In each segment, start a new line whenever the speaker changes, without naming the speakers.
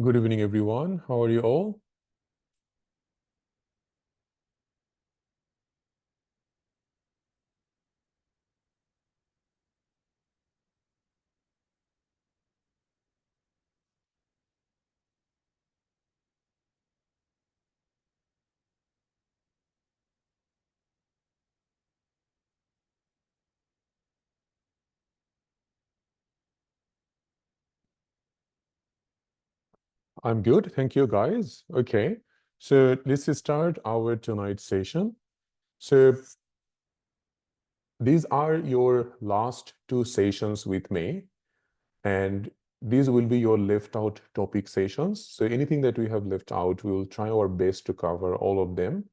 Good evening, everyone. How are you all? I'm good. Thank you, guys. Okay, so let's start our tonight's session. So these are your last two sessions with me, and these will be your left out topic sessions. So anything that we have left out, we will try our best to cover all of them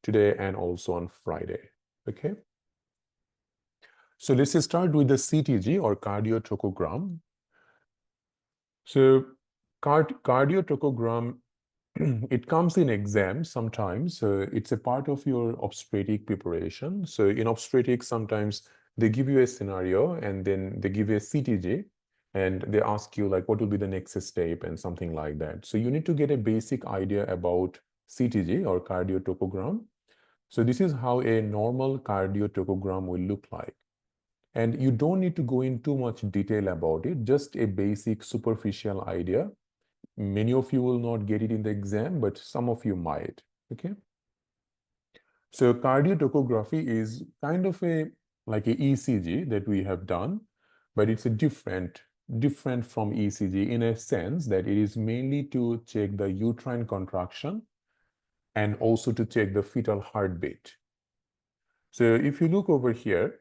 today and also on Friday. Okay. So let's start with the CTG or cardiotocogram. So cardiotocogram, it comes in exams sometimes. It's a part of your obstetric preparation. So in obstetrics, sometimes they give you a scenario and then they give you a CTG and they ask you like what will be the next step and something like that. So you need to get a basic idea about CTG or cardiotocogram. So this is how a normal cardiotocogram will look like. And you don't need to go in too much detail about it, just a basic superficial idea. Many of you will not get it in the exam, but some of you might. Okay. So cardiotocography is kind of a like a ECG that we have done, but it's a different from ECG in a sense that it is mainly to check the uterine contraction and also to check the fetal heartbeat. So if you look over here,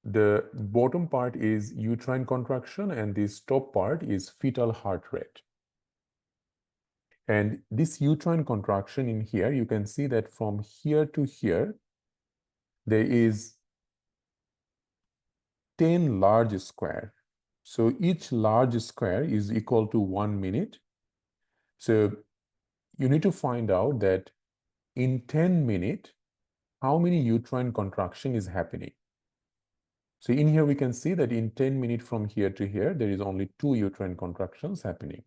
the bottom part is uterine contraction and this top part is fetal heart rate. And this uterine contraction in here, you can see that from here to here, there is 10 large square. So each large square is equal to 1 minute. So you need to find out that in 10 minutes, how many uterine contraction is happening. So in here, we can see that in 10 minutes from here to here, there is only 2 uterine contractions happening.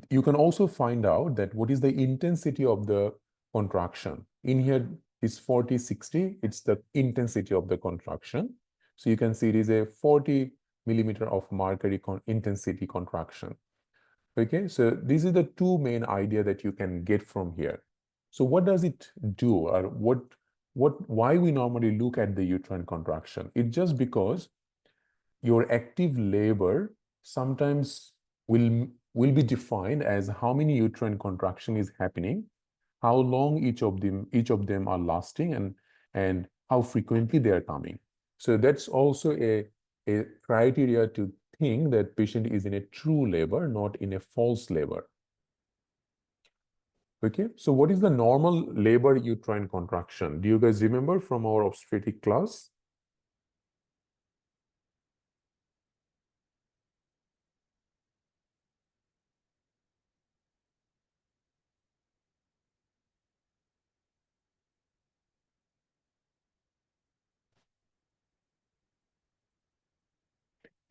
You can also find out that what is the intensity of the contraction. In here is 40, 60. It's the intensity of the contraction. So you can see it is a 40 millimeter of mercury intensity contraction. Okay, so these are the two main idea that you can get from here. So what does it do, or why we normally look at the uterine contraction? It's just because your active labor sometimes will be defined as how many uterine contraction is happening, how long each of them are lasting, and how frequently they are coming. So that's also a criteria to think that patient is in a true labor, not in a false labor. Okay, so what is the normal labor uterine contraction? Do you guys remember from our obstetric class?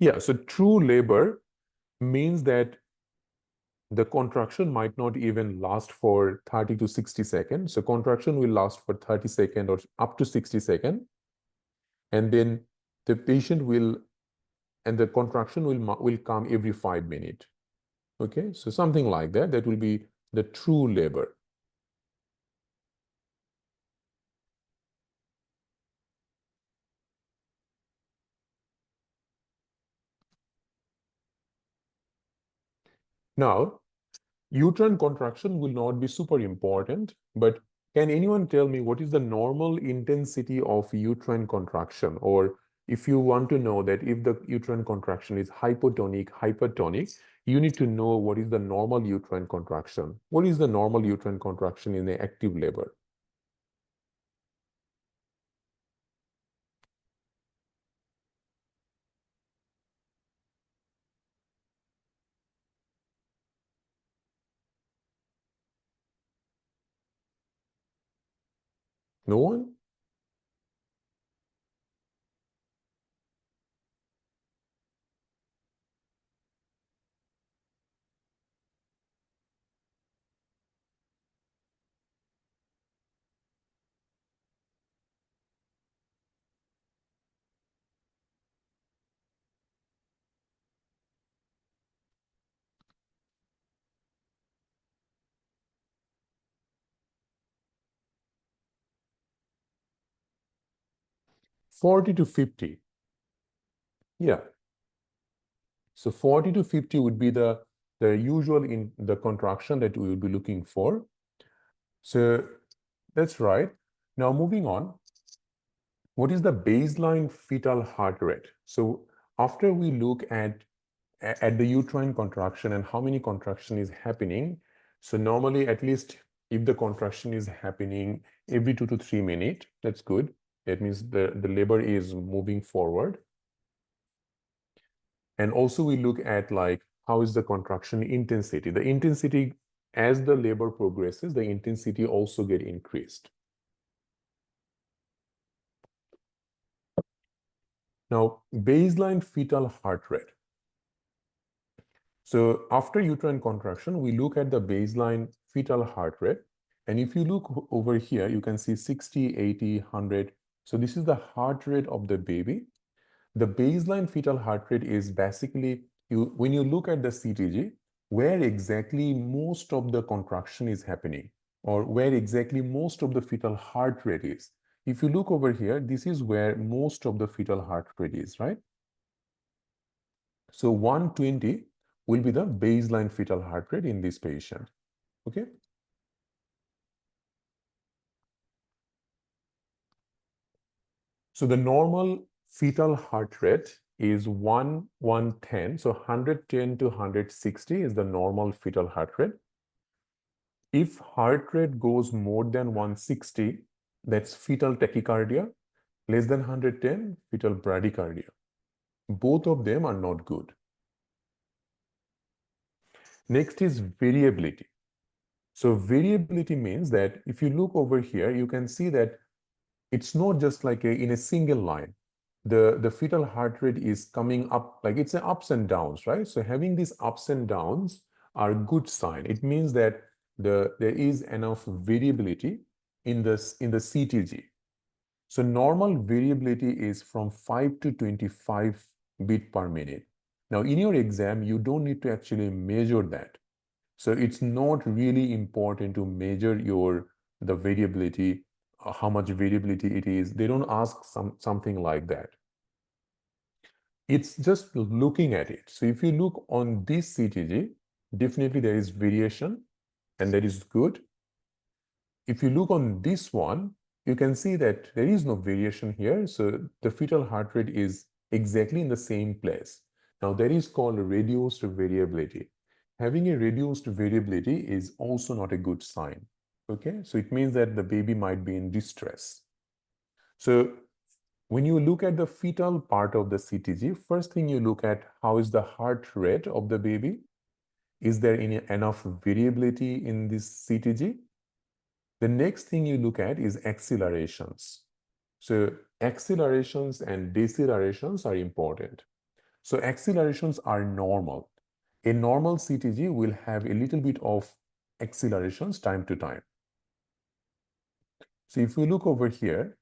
Yeah, so true labor means that the contraction might not even last for 30 to 60 seconds. So contraction will last for 30 seconds or up to 60 seconds. And then the patient will, and the contraction will come every 5 minutes. Okay, so something like that, that will be the true labor. Now, uterine contraction will not be super important, but can anyone tell me what is the normal intensity of uterine contraction? Or if you want to know that if the uterine contraction is hypotonic, hypertonic, you need to know what is the normal uterine contraction. What is the normal uterine contraction in the active labor? No one? 40 to 50. Yeah. So 40 to 50 would be the usual in the contraction that we would be looking for. So that's right. Now moving on, what is the baseline fetal heart rate? So after we look at the uterine contraction and how many contraction is happening, so normally at least if the contraction is happening every 2 to 3 minutes, that's good. That means the labor is moving forward. And also we look at like how is the contraction intensity. The intensity, as the labor progresses, the intensity also get increased. Now, baseline fetal heart rate. So after uterine contraction, we look at the baseline fetal heart rate. And if you look over here, you can see 60, 80, 100. So this is the heart rate of the baby. The baseline fetal heart rate is basically, when you look at the CTG, where exactly most of the contraction is happening, or where exactly most of the fetal heart rate is. If you look over here, this is where most of the fetal heart rate is, right? So 120 will be the baseline fetal heart rate in this patient, okay? So the normal fetal heart rate is 110. So 110 to 160 is the normal fetal heart rate. If heart rate goes more than 160, that's fetal tachycardia. Less than 110, fetal bradycardia. Both of them are not good. Next is variability. So variability means that if you look over here, you can see that it's not just like in a single line. The fetal heart rate is coming up, like it's an ups and downs, right? So having these ups and downs are a good sign. It means that there is enough variability in the CTG. So normal variability is from 5 to 25 beat per minute. Now in your exam, you don't need to actually measure that. So it's not really important to measure the variability, how much variability it is. They don't ask something like that. It's just looking at it. So if you look on this CTG, definitely there is variation, and that is good. If you look on this one, you can see that there is no variation here. So the fetal heart rate is exactly in the same place. Now that is called reduced variability. Having a reduced variability is also not a good sign. Okay, so it means that the baby might be in distress. So when you look at the fetal part of the CTG, first thing you look at how is the heart rate of the baby. Is there enough variability in this CTG? The next thing you look at is accelerations. So accelerations and decelerations are important. So accelerations are normal. A normal CTG will have a little bit of accelerations time to time. So if we look over here,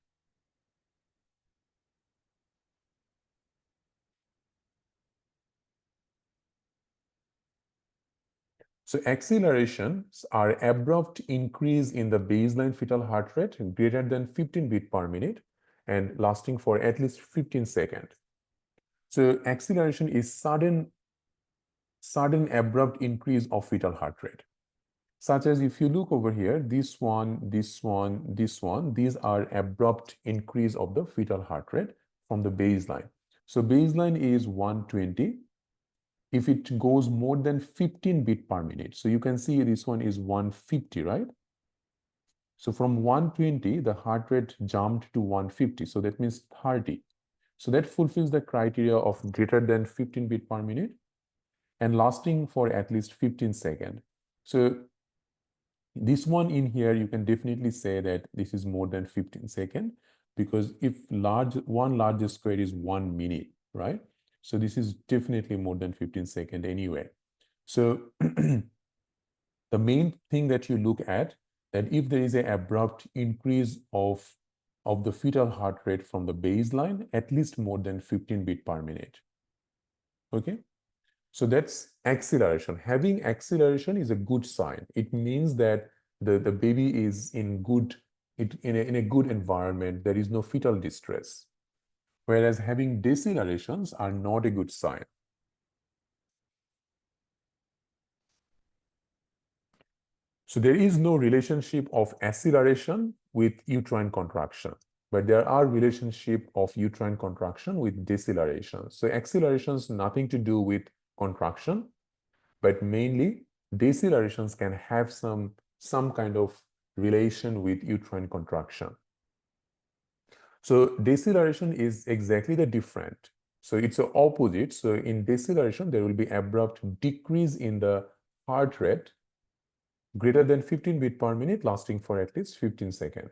so accelerations are abrupt increase in the baseline fetal heart rate greater than 15 beat per minute and lasting for at least 15 seconds. So acceleration is sudden abrupt increase of fetal heart rate. Such as if you look over here, this one, this one, this one, these are abrupt increase of the fetal heart rate from the baseline. So baseline is 120. If it goes more than 15 beat per minute, so you can see this one is 150, right? So from 120, the heart rate jumped to 150. So that means 30. So that fulfills the criteria of greater than 15 beat per minute and lasting for at least 15 seconds. So this one in here, you can definitely say that this is more than 15 seconds because if one largest square is 1 minute, right? So this is definitely more than 15 seconds anyway. So the main thing that you look at, that if there is an abrupt increase of the fetal heart rate from the baseline, at least more than 15 beat per minute. Okay. So that's acceleration. Having acceleration is a good sign. It means that the baby is in a good environment. There is no fetal distress. whereas having decelerations are not a good sign. So there is no relationship of acceleration with uterine contraction, but there are relationship of uterine contraction with deceleration. So accelerations nothing to do with contraction, but mainly decelerations can have some kind of relation with uterine contraction. So deceleration is exactly the different. So it's the opposite. So in deceleration, there will be abrupt decrease in the heart rate greater than 15 beats per minute, lasting for at least 15 seconds.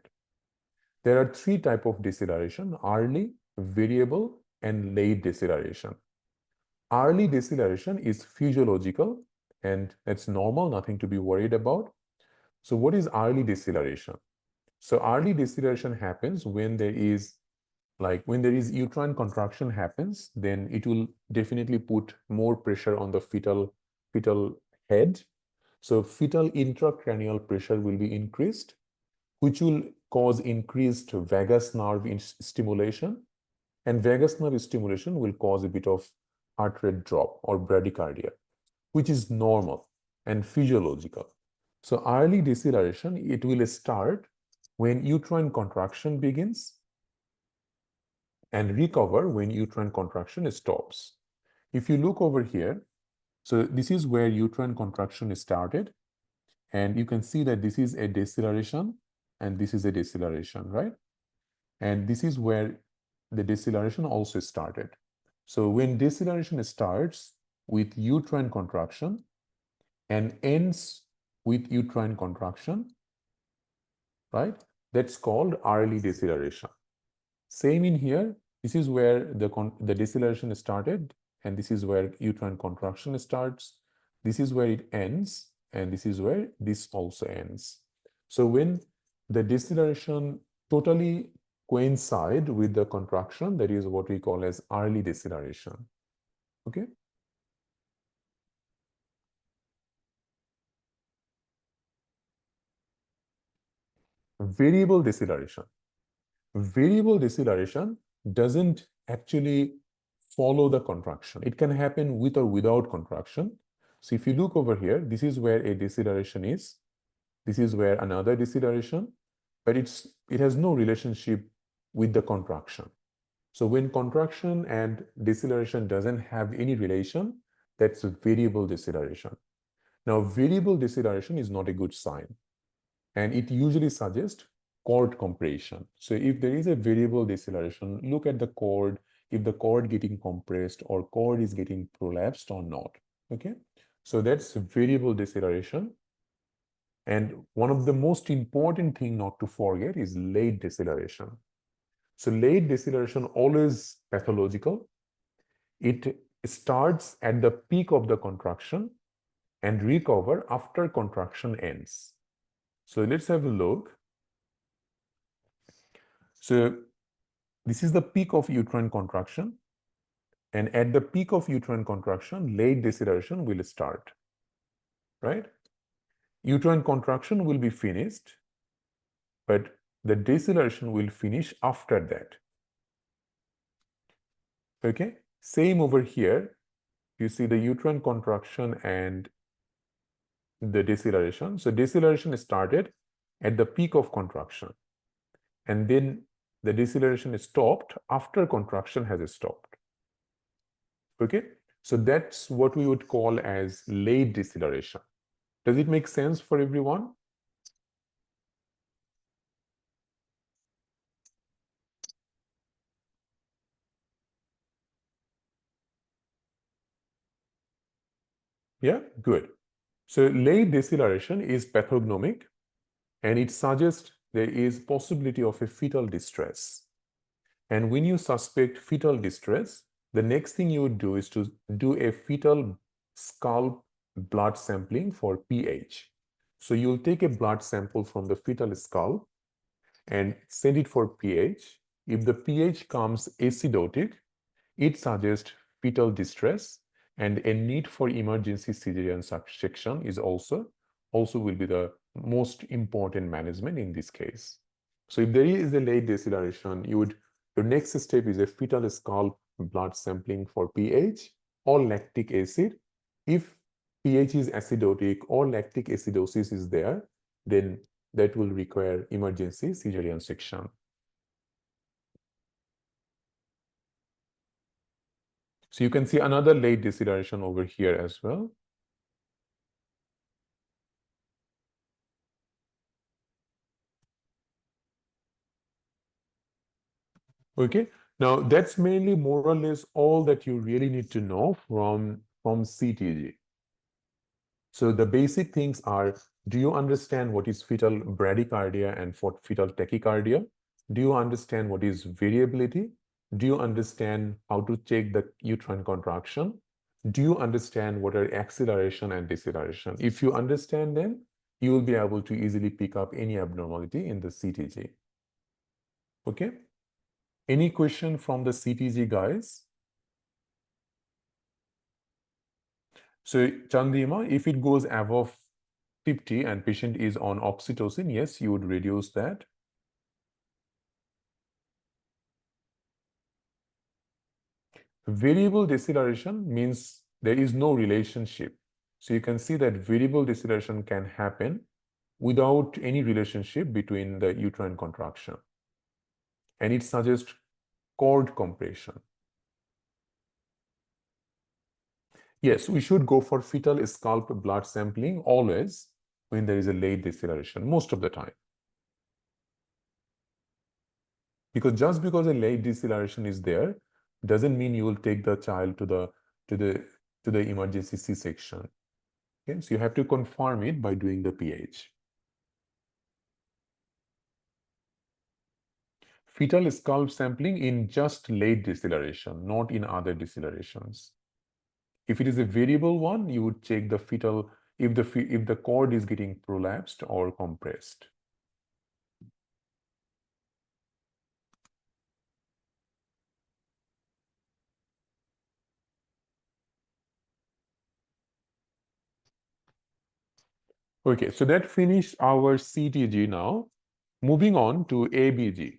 There are three types of deceleration: early, variable, and late deceleration. Early deceleration is physiological and it's normal, nothing to be worried about. So what is early deceleration? So early deceleration happens when there is uterine contraction happens, then it will definitely put more pressure on the fetal head. So fetal intracranial pressure will be increased, which will cause increased vagus nerve stimulation, and vagus nerve stimulation will cause a bit of heart rate drop or bradycardia, which is normal and physiological. So early deceleration, it will start when uterine contraction begins and recover when uterine contraction stops. If you look over here, so this is where uterine contraction started, and you can see that this is a deceleration and this is a deceleration, right? And this is where the deceleration also started. So when deceleration starts with uterine contraction and ends with uterine contraction, right? That's called early deceleration. Same in here. This is where the deceleration started, and this is where uterine contraction starts. This is where it ends, and this is where this also ends. So when the deceleration totally coincide with the contraction, that is what we call as early deceleration. Okay. Variable deceleration. Variable deceleration doesn't actually follow the contraction. It can happen with or without contraction. So if you look over here, this is where a deceleration is. This is where another deceleration, but it has no relationship with the contraction. So when contraction and deceleration doesn't have any relation, that's a variable deceleration. Now, variable deceleration is not a good sign, and it usually suggests cord compression. So if there is a variable deceleration, look at the cord, if the cord getting compressed or cord is getting prolapsed or not. Okay, so that's variable deceleration. And one of the most important thing not to forget is late deceleration. So late deceleration always pathological. It starts at the peak of the contraction and recover after contraction ends. So let's have a look. So this is the peak of uterine contraction. And at the peak of uterine contraction, late deceleration will start, right? Uterine contraction will be finished, but the deceleration will finish after that. Okay, same over here. You see the uterine contraction and the deceleration. So deceleration started at the peak of contraction, and then the deceleration is stopped after contraction has stopped. Okay, so that's what we would call as late deceleration. Does it make sense for everyone? Yeah, good. So late deceleration is pathognomic, and it suggests there is possibility of a fetal distress. And when you suspect fetal distress, the next thing you would do is to do a fetal scalp blood sampling for pH. So you'll take a blood sample from the fetal scalp and send it for pH. If the pH comes acidotic, it suggests fetal distress, and a need for emergency cesarean section is also will be the most important management in this case. So if there is a late deceleration, you would Your next step is a fetal scalp blood sampling for pH or lactic acid. If pH is acidotic or lactic acidosis is there, then that will require emergency cesarean section. So you can see another late deceleration over here as well. Okay, now that's mainly more or less all that you really need to know from CTG. So the basic things are, do you understand what is fetal bradycardia and fetal tachycardia? Do you understand what is variability? Do you understand how to check the uterine contraction? Do you understand what are acceleration and deceleration? If you understand them, you will be able to easily pick up any abnormality in the CTG. Okay? Any question from the CTG guys? So Chandima, if it goes above 50 and patient is on oxytocin, yes, you would reduce that. Variable deceleration means there is no relationship. So you can see that variable deceleration can happen without any relationship between the uterine contraction. And it suggests cord compression. Yes, we should go for fetal scalp blood sampling always when there is a late deceleration, most of the time. Because just because a late deceleration is there doesn't mean you will take the child to the emergency C-section. Okay, so you have to confirm it by doing the pH. Fetal scalp sampling in just late deceleration, not in other decelerations. If it is a variable one, you would check the fetal if the cord is getting prolapsed or compressed. Okay, so that finished our CTG now. Moving on to ABG.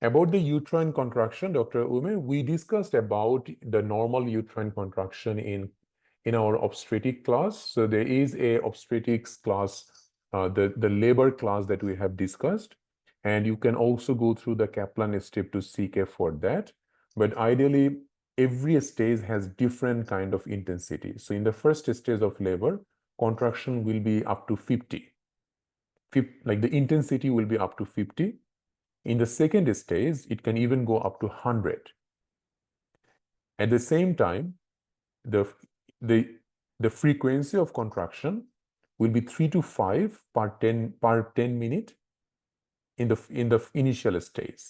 About the uterine contraction, Dr. Ume, we discussed about the normal uterine contraction in our obstetric class. So there is a obstetrics class, the labor class that we have discussed, and you can also go through the Kaplan step to CK for that. But ideally, every stage has different kind of intensity. So in the first stage of labor, contraction will be up to 50. Like the intensity will be up to 50. In the second stage, it can even go up to 100. At the same time, the frequency of contraction will be 3 to 5 per 10 minute in the initial stage.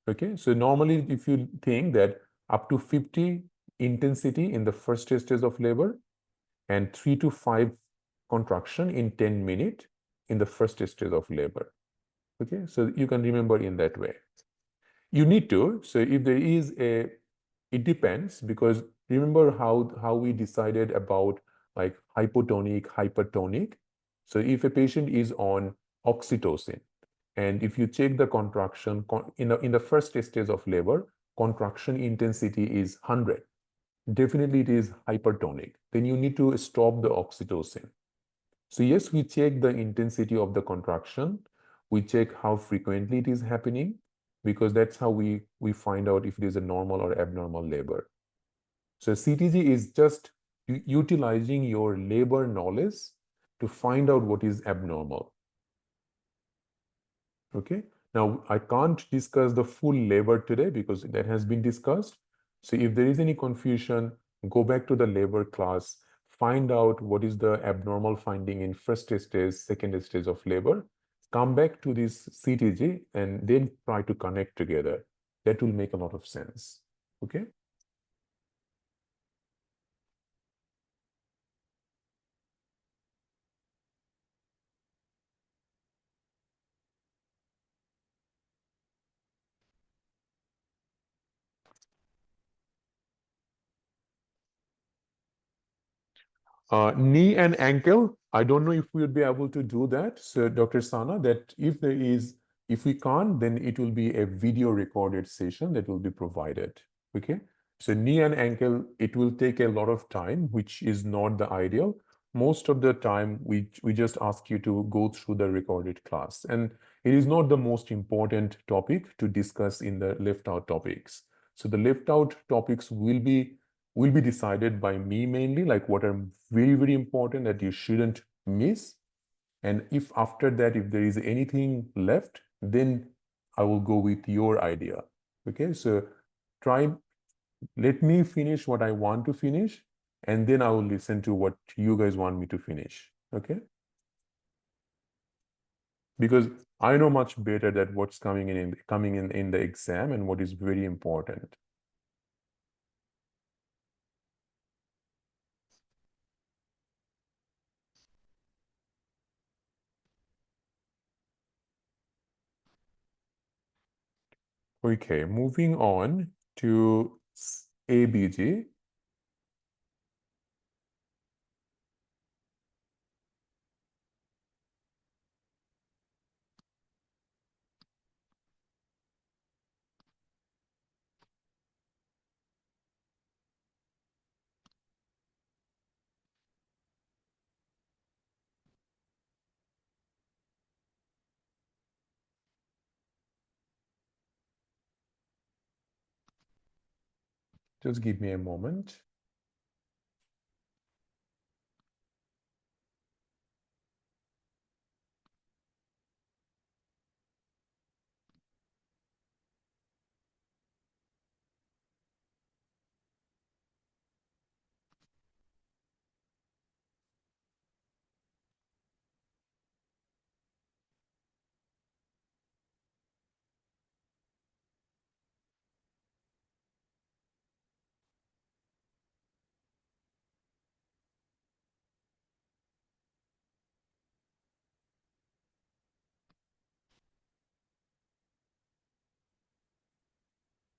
Okay, so normally if you think that up to 50 intensity in the first stage of labor and 3 to 5 contraction in 10 minutes in the first stage of labor. Okay, so you can remember in that way. You need to, so if there is it depends, because remember how we decided about like hypotonic, hypertonic. So if a patient is on oxytocin, and if you check the contraction in the first stage of labor, contraction intensity is 100. Definitely it is hypertonic. Then you need to stop the oxytocin. So yes, we check the intensity of the contraction. We check how frequently it is happening, because that's how we find out if it is a normal or abnormal labor. So CTG is just utilizing your labor knowledge to find out what is abnormal. Okay. Now, I can't discuss the full labor today because that has been discussed. So if there is any confusion, go back to the labor class, find out what is the abnormal finding in first stage, second stage of labor, come back to this CTG, and then try to connect together. That will make a lot of sense. Okay. Knee and ankle, I don't know if we would be able to do that. So Dr. Sana, that if we can't, then it will be a video recorded session that will be provided. Okay. So knee and ankle, it will take a lot of time, which is not the ideal. Most of the time, we just ask you to go through the recorded class. And it is not the most important topic to discuss in the left out topics. So the left out topics will be decided by me mainly, like what are very, very important that you shouldn't miss. And if after that, if there is anything left, then I will go with your idea. Okay, so try, let me finish what I want to finish, and then I will listen to what you guys want me to finish. Okay, because I know much better that what's coming in the exam and what is very important. Okay, moving on to ABG. Just give me a moment.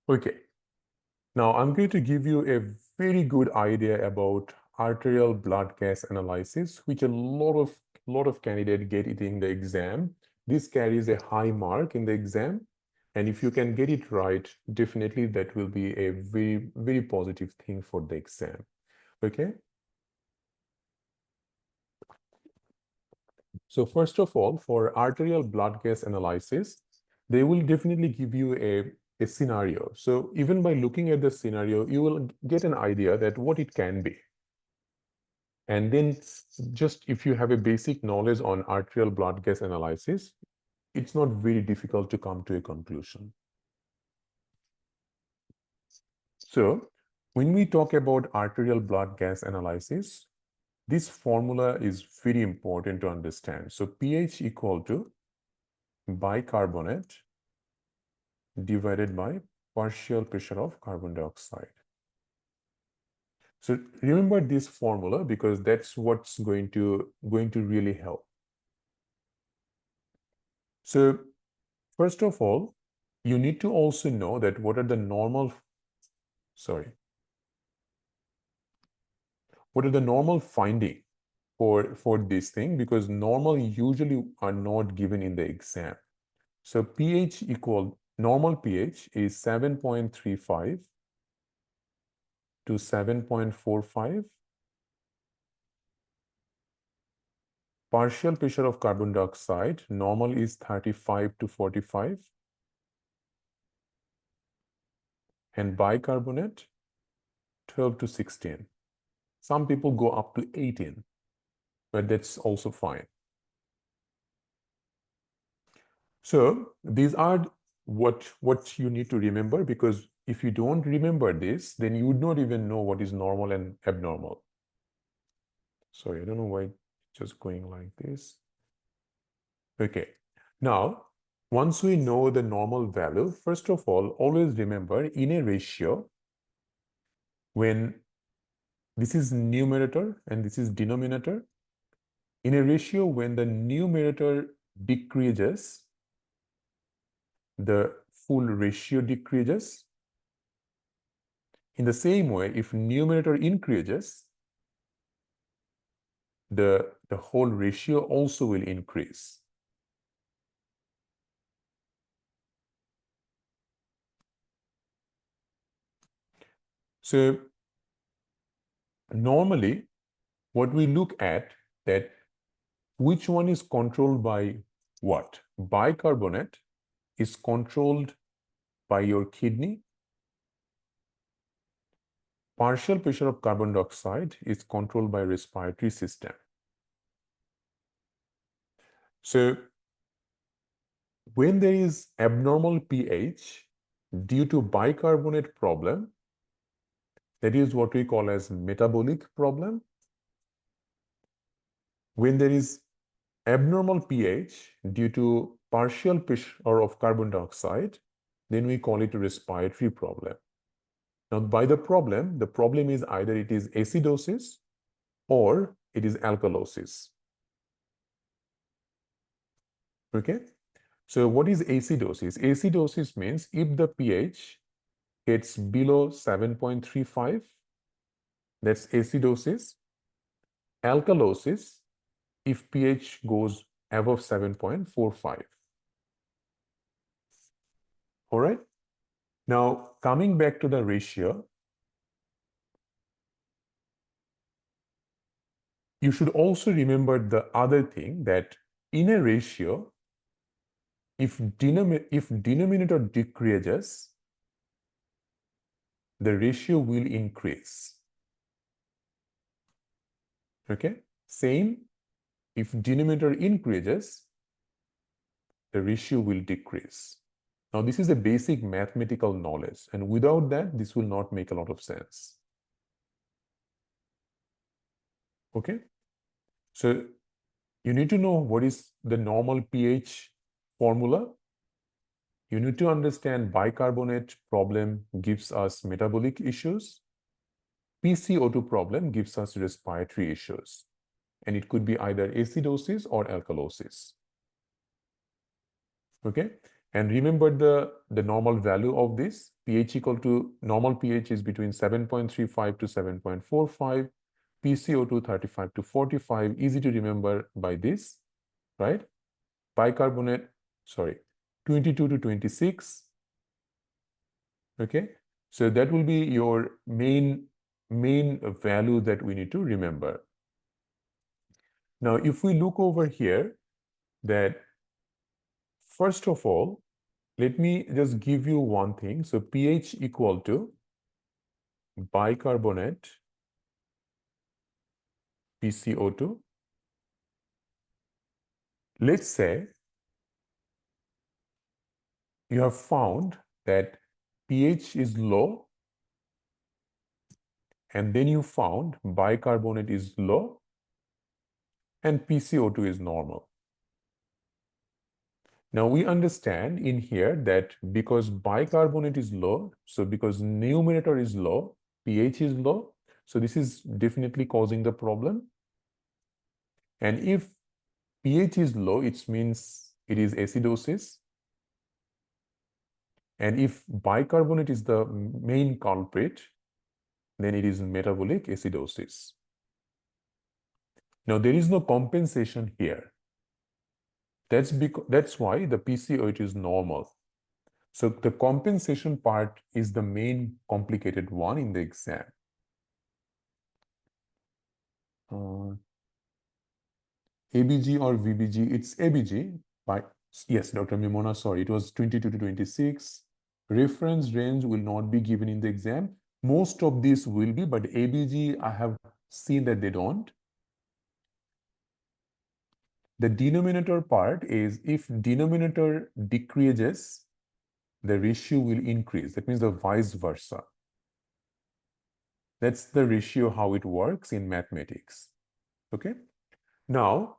Okay, now I'm going to give you a very good idea about arterial blood gas analysis, which a lot of candidates get it in the exam. This carries a high mark in the exam, and if you can get it right, definitely that will be a very, very positive thing for the exam. Okay. So first of all, for arterial blood gas analysis, they will definitely give you a scenario. So even by looking at the scenario, you will get an idea that what it can be. And then just if you have a basic knowledge on arterial blood gas analysis, it's not very difficult to come to a conclusion. So when we talk about arterial blood gas analysis, this formula is very important to understand. So pH equal to bicarbonate divided by partial pressure of carbon dioxide. So remember this formula because that's what's going to really help. So first of all, you need to also know that what are the normal finding for this thing, because normal usually are not given in the exam. So pH equal, normal pH is 7.35 to 7.45. Partial pressure of carbon dioxide, normal is 35 to 45. And bicarbonate, 12 to 16. Some people go up to 18, but that's also fine. So these are what you need to remember, because if you don't remember this, then you would not even know what is normal and abnormal. Sorry, I don't know why it's just going like this. Okay. Now, once we know the normal value, first of all, always remember in a ratio, when this is numerator and this is denominator, in a ratio, when the numerator decreases, the full ratio decreases. In the same way, if numerator increases, the whole ratio also will increase. So normally, what we look at that which one is controlled by what? Bicarbonate is controlled by your kidney. Partial pressure of carbon dioxide is controlled by respiratory system. So when there is abnormal pH due to bicarbonate problem, that is what we call as metabolic problem. When there is abnormal pH due to partial pressure of carbon dioxide, then we call it a respiratory problem. Now, by the problem is either it is acidosis or it is alkalosis. Okay? So what is acidosis? Acidosis means if the pH gets below 7.35, that's acidosis. Alkalosis, if pH goes above 7.45. All right? Now, coming back to the ratio, you should also remember the other thing that in a ratio, if denominator decreases, the ratio will increase. Okay? Same, if denominator increases, the ratio will decrease. Now, this is a basic mathematical knowledge, and without that, this will not make a lot of sense. Okay? So, you need to know what is the normal pH formula. You need to understand bicarbonate problem gives us metabolic issues. PCO2 problem gives us respiratory issues. And it could be either acidosis or alkalosis. Okay? And remember the normal value of this. pH equal to, normal pH is between 7.35 to 7.45. PCO2 35 to 45. Easy to remember by this, right? Bicarbonate, sorry, 22 to 26. Okay? So that will be your main value that we need to remember. Now, if we look over here, that first of all, let me just give you one thing. So pH equal to bicarbonate PCO2. Let's say you have found that pH is low, and then you found bicarbonate is low and PCO2 is normal. Now we understand in here that because bicarbonate is low, so because numerator is low, pH is low, so this is definitely causing the problem. And if pH is low, it means it is acidosis. And if bicarbonate is the main culprit, then it is metabolic acidosis. Now there is no compensation here. That's why the PCO2 is normal. So the compensation part is the main complicated one in the exam. ABG or VBG, it's ABG. Yes, Dr. Mimona, sorry, it was 22 to 26. Reference range will not be given in the exam. Most of these will be, but ABG, I have seen that they don't. The denominator part is if denominator decreases, the ratio will increase. That means the vice versa. That's the ratio how it works in mathematics. Okay. Now,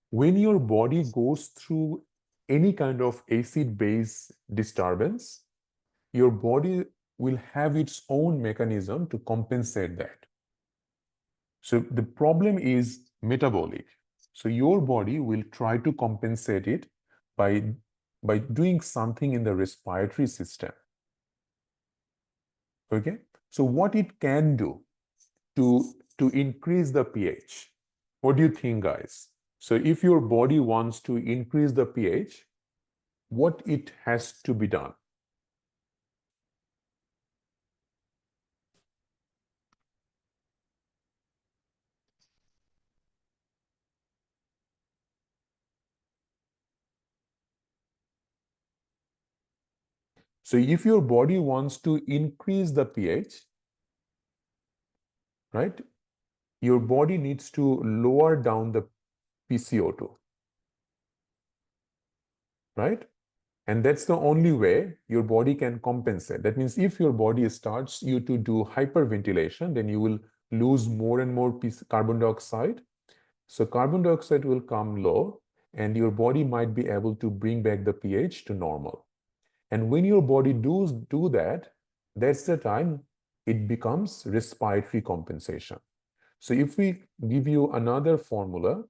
when your body goes through any kind of acid-base disturbance, your body will have its own mechanism to compensate that. So the problem is metabolic. So your body will try to compensate it by doing something in the respiratory system. Okay? So what it can do to increase the pH? What do you think, guys? So if your body wants to increase the pH, what it has to be done? So if your body wants to increase the pH, right, your body needs to lower down the PCO2, right? And that's the only way your body can compensate. That means if your body starts you to do hyperventilation, then you will lose more and more carbon dioxide. So carbon dioxide will come low, and your body might be able to bring back the pH to normal. And when your body do that, that's the time it becomes respiratory compensation. So if we give you another formula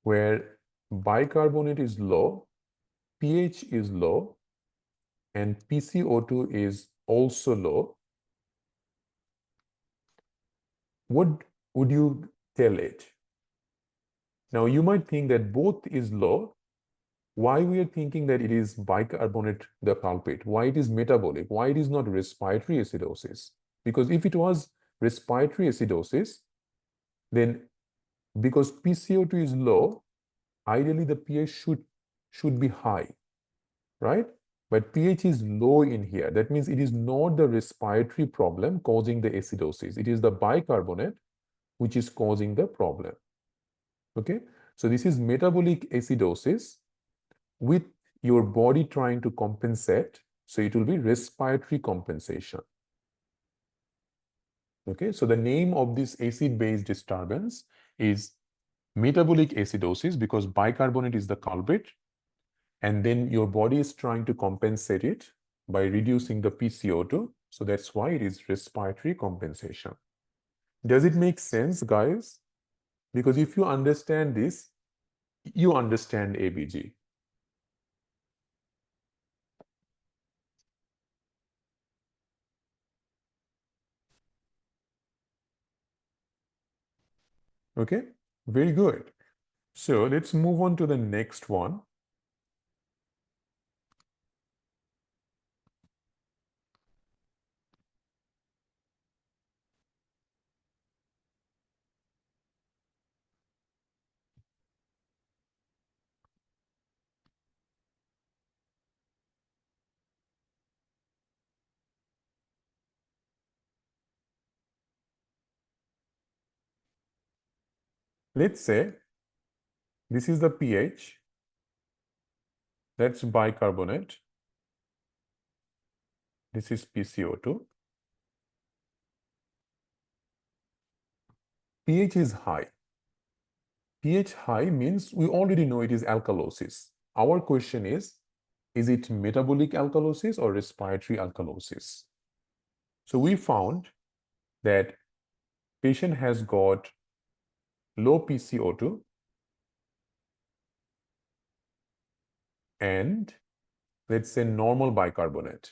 where bicarbonate is low, pH is low, and PCO2 is also low, what would you tell it? Now you might think that both is low. Why we are thinking that it is bicarbonate the culprit? Why it is metabolic? Why it is not respiratory acidosis? Because if it was respiratory acidosis, then because PCO2 is low, ideally the pH should be high, right? But pH is low in here. That means it is not the respiratory problem causing the acidosis. It is the bicarbonate which is causing the problem. Okay? So this is metabolic acidosis with your body trying to compensate. So it will be respiratory compensation. Okay? So the name of this acid-base disturbance is metabolic acidosis because bicarbonate is the culprit. And then your body is trying to compensate it by reducing the PCO2. So that's why it is respiratory compensation. Does it make sense, guys? Because if you understand this, you understand ABG. Okay, very good. So let's move on to the next one. Let's say this is the pH, that's bicarbonate. This is PCO2. pH is high. pH high means we already know it is alkalosis. Our question is it metabolic alkalosis or respiratory alkalosis? So we found that patient has got low PCO2 and let's say normal bicarbonate.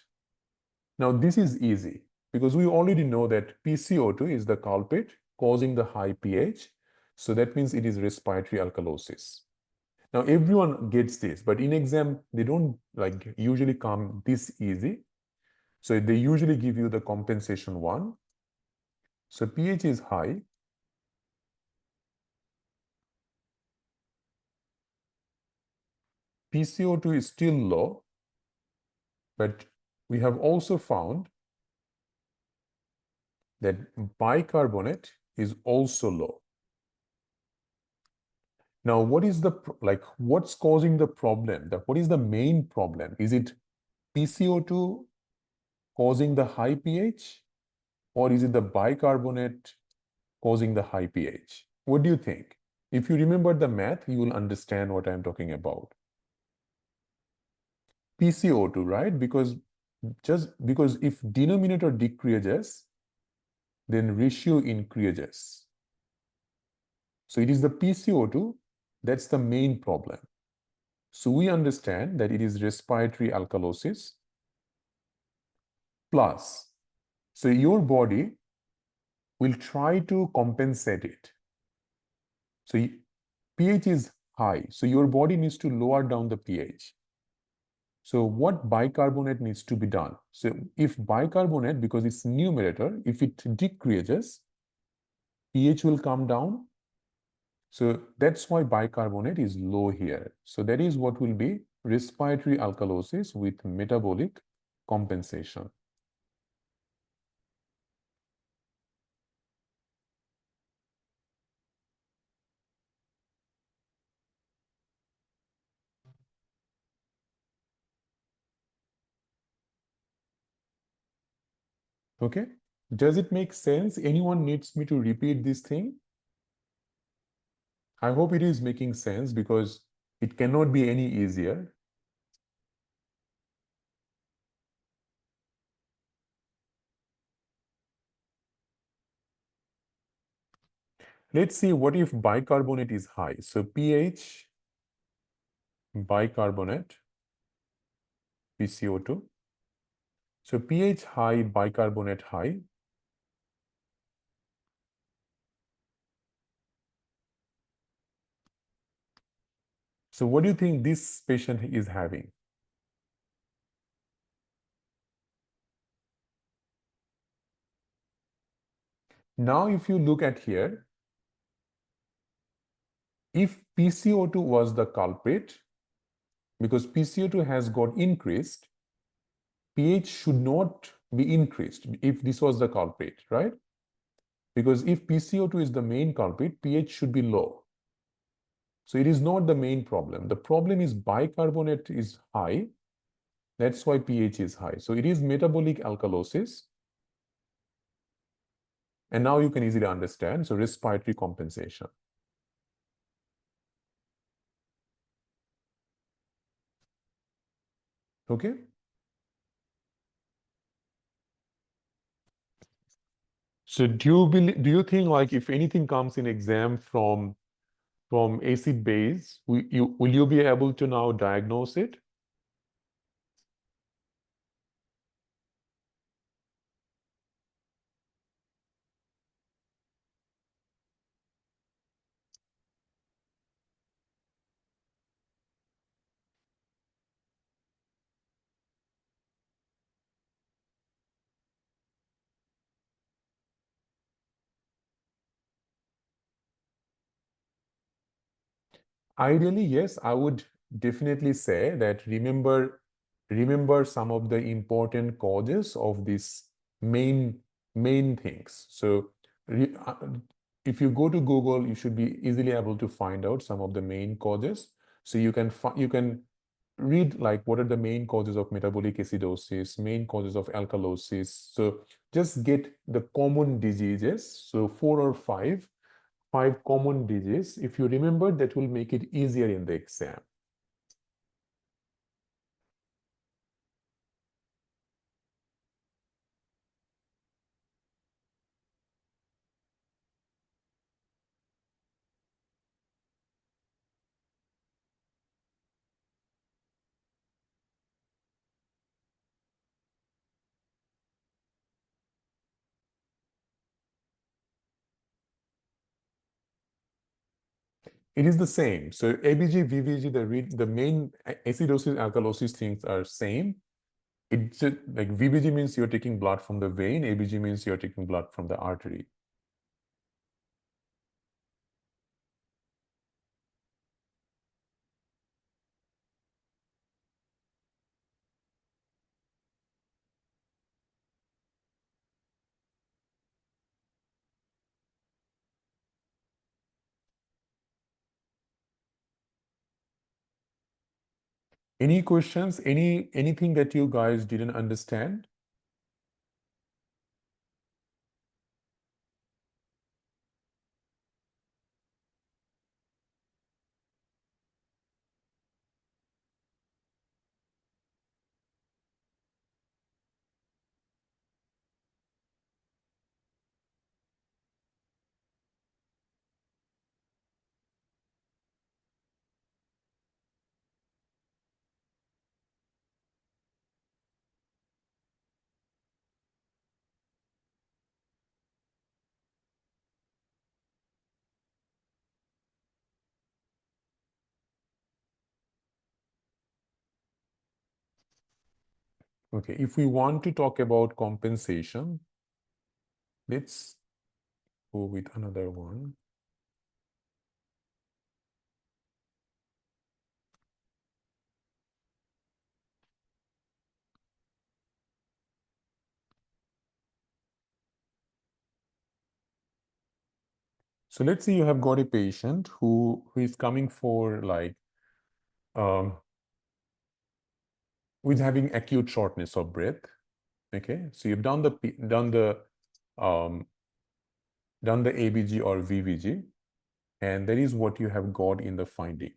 Now this is easy because we already know that PCO2 is the culprit causing the high pH. So that means it is respiratory alkalosis. Now everyone gets this, but in exam, they don't like usually come this easy. So they usually give you the compensation one. So pH is high. PCO2 is still low, but we have also found that bicarbonate is also low. Now, what is the, what's causing the problem? What is the main problem? Is it PCO2 causing the high pH, or is it the bicarbonate causing the high pH? What do you think? If you remember the math, you will understand what I'm talking about. PCO2, right? Because if denominator decreases, then ratio increases. So it is the PCO2 that's the main problem. So we understand that it is respiratory alkalosis plus. So your body will try to compensate it. So pH is high, so your body needs to lower down the pH. So what bicarbonate needs to be done? So if bicarbonate, because it's numerator, if it decreases, pH will come down. So that's why bicarbonate is low here. So that is what will be respiratory alkalosis with metabolic compensation. Okay? Does it make sense? Anyone needs me to repeat this thing? I hope it is making sense because it cannot be any easier. Let's see what if bicarbonate is high. So pH, bicarbonate, PCO2. So pH high, bicarbonate high. So what do you think this patient is having? Now, if you look at here, if PCO2 was the culprit, because PCO2 has got increased, pH should not be increased if this was the culprit, right? Because if PCO2 is the main culprit, pH should be low. So it is not the main problem. The problem is bicarbonate is high. That's why pH is high. So it is metabolic alkalosis. And now you can easily understand. So respiratory compensation. Okay. So do you think like if anything comes in exam from acid base, will you be able to now diagnose it? Ideally, yes, I would definitely say that remember some of the important causes of these main things. So re, uh, if you go to Google, you should be easily able to find out some of the main causes. So you can read like what are the main causes of metabolic acidosis, main causes of alkalosis. So just get the common diseases. So five common diseases. If you remember, that will make it easier in the exam. It is the same. So ABG, VVG, the main acidosis, alkalosis things are same. It's like VBG means you're taking blood from the vein. ABG means you're taking blood from the artery. Any questions? Anything that you guys didn't understand? Okay, if we want to talk about compensation, let's go with another one. So let's say you have got a patient who is coming for like um, who is having acute shortness of breath. Okay, so you've done um, the ABG or VBG, and that is what you have got in the finding.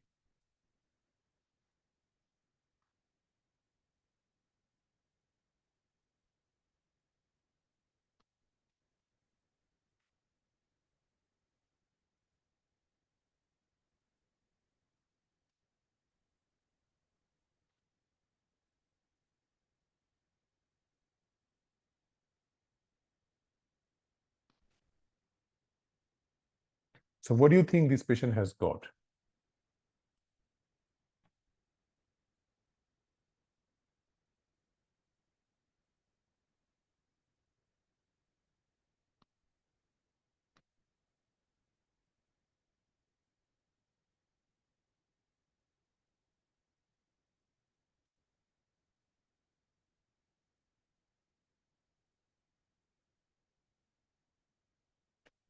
So what do you think this patient has got?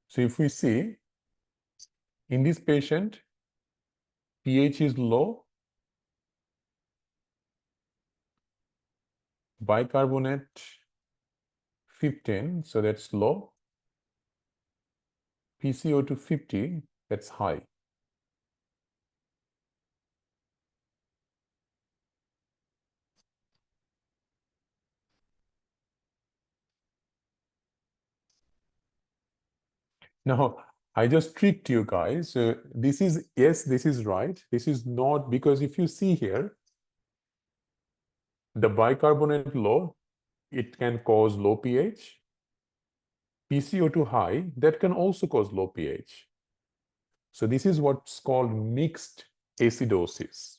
So if we see in this patient, pH is low, bicarbonate 15, so that's low, PCO2 50, that's high. Now, I just tricked you guys. This is, yes, this is right. This is not, because if you see here, the bicarbonate low, it can cause low pH. PCO2 high, that can also cause low pH. So this is what's called mixed acidosis.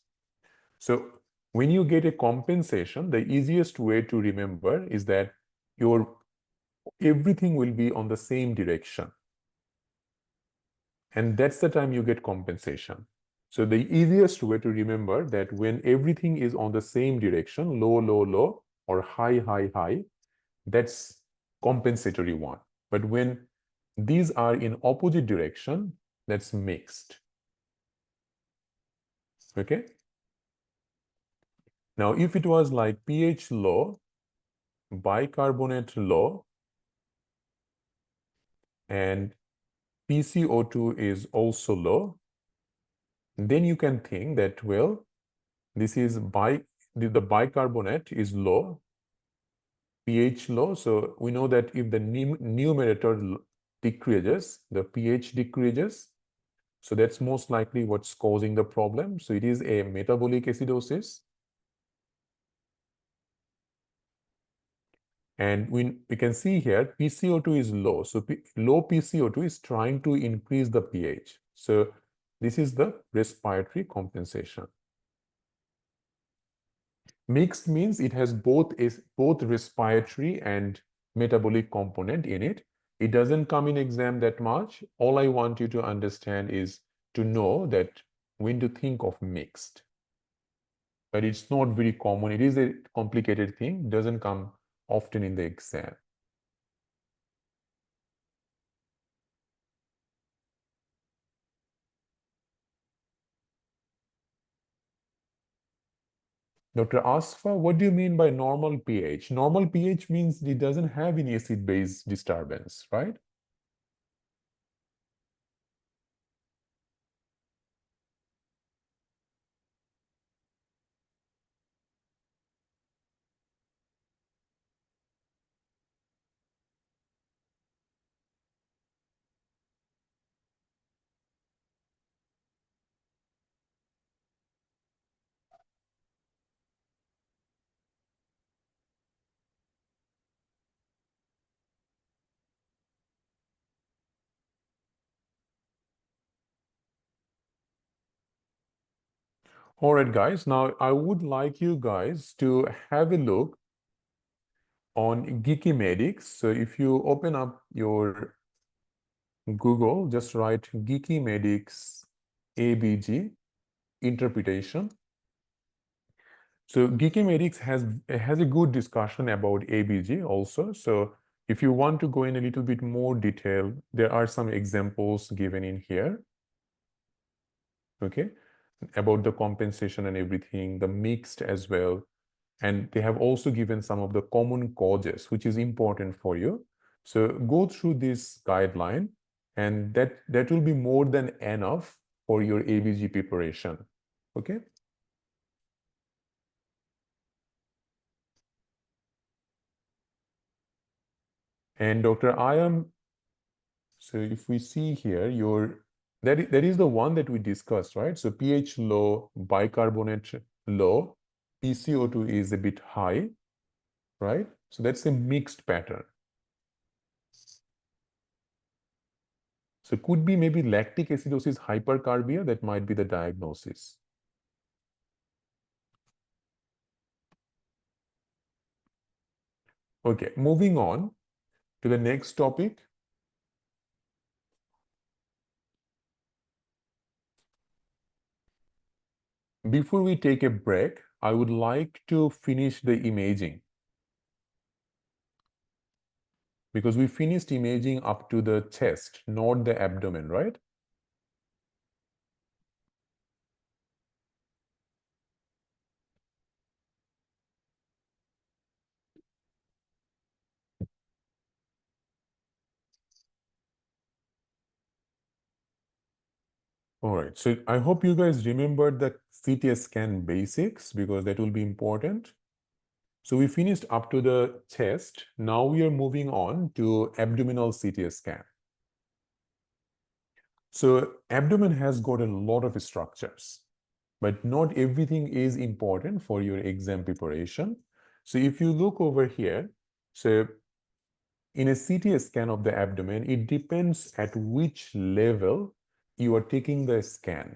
So when you get a compensation, the easiest way to remember is that your everything will be on the same direction. And that's the time you get compensation. So the easiest way to remember that when everything is on the same direction, low, low, low, or high, high, high, that's compensatory one. But when these are in opposite direction, that's mixed. Okay? Now, if it was like pH low, bicarbonate low, and PCO2 is also low, then you can think that, well, this is the bicarbonate is low, pH low. So we know that if the numerator decreases, the pH decreases. So that's most likely what's causing the problem. So it is a metabolic acidosis. And we can see here PCO2 is low. So low PCO2 is trying to increase the pH. So this is the respiratory compensation. Mixed means it has both respiratory and metabolic component in it. It doesn't come in exam that much. All I want you to understand is to know that when to think of mixed. But it's not very common. It is a complicated thing. It doesn't come often in the exam. Dr. Asfa, what do you mean by normal pH? Normal pH means it doesn't have any acid-base disturbance, right? All right, guys. Now, I would like you guys to have a look on Geekymedics. So if you open up your Google, just write Geekymedics ABG interpretation. So Geekymedics has a good discussion about ABG also. So if you want to go in a little bit more detail, there are some examples given in here, okay, about the compensation and everything, the mixed as well. And they have also given some of the common causes, which is important for you. So go through this guideline, and that will be more than enough for your ABG preparation, okay? And Dr. Ayam, so if we see here, that is the one that we discussed, right? So pH low, bicarbonate low, PCO2 is a bit high, right? So that's a mixed pattern. So could be maybe lactic acidosis hypercarbia, that might be the diagnosis. Okay, moving on to the next topic. Before we take a break, I would like to finish the imaging, because we finished imaging up to the chest, not the abdomen, right? All right, so I hope you guys remember the CT scan basics, because that will be important. So we finished up to the chest. Now we are moving on to abdominal CT scan. So abdomen has got a lot of structures, but not everything is important for your exam preparation. So if you look over here, so in a CT scan of the abdomen, it depends at which level you are taking the scan.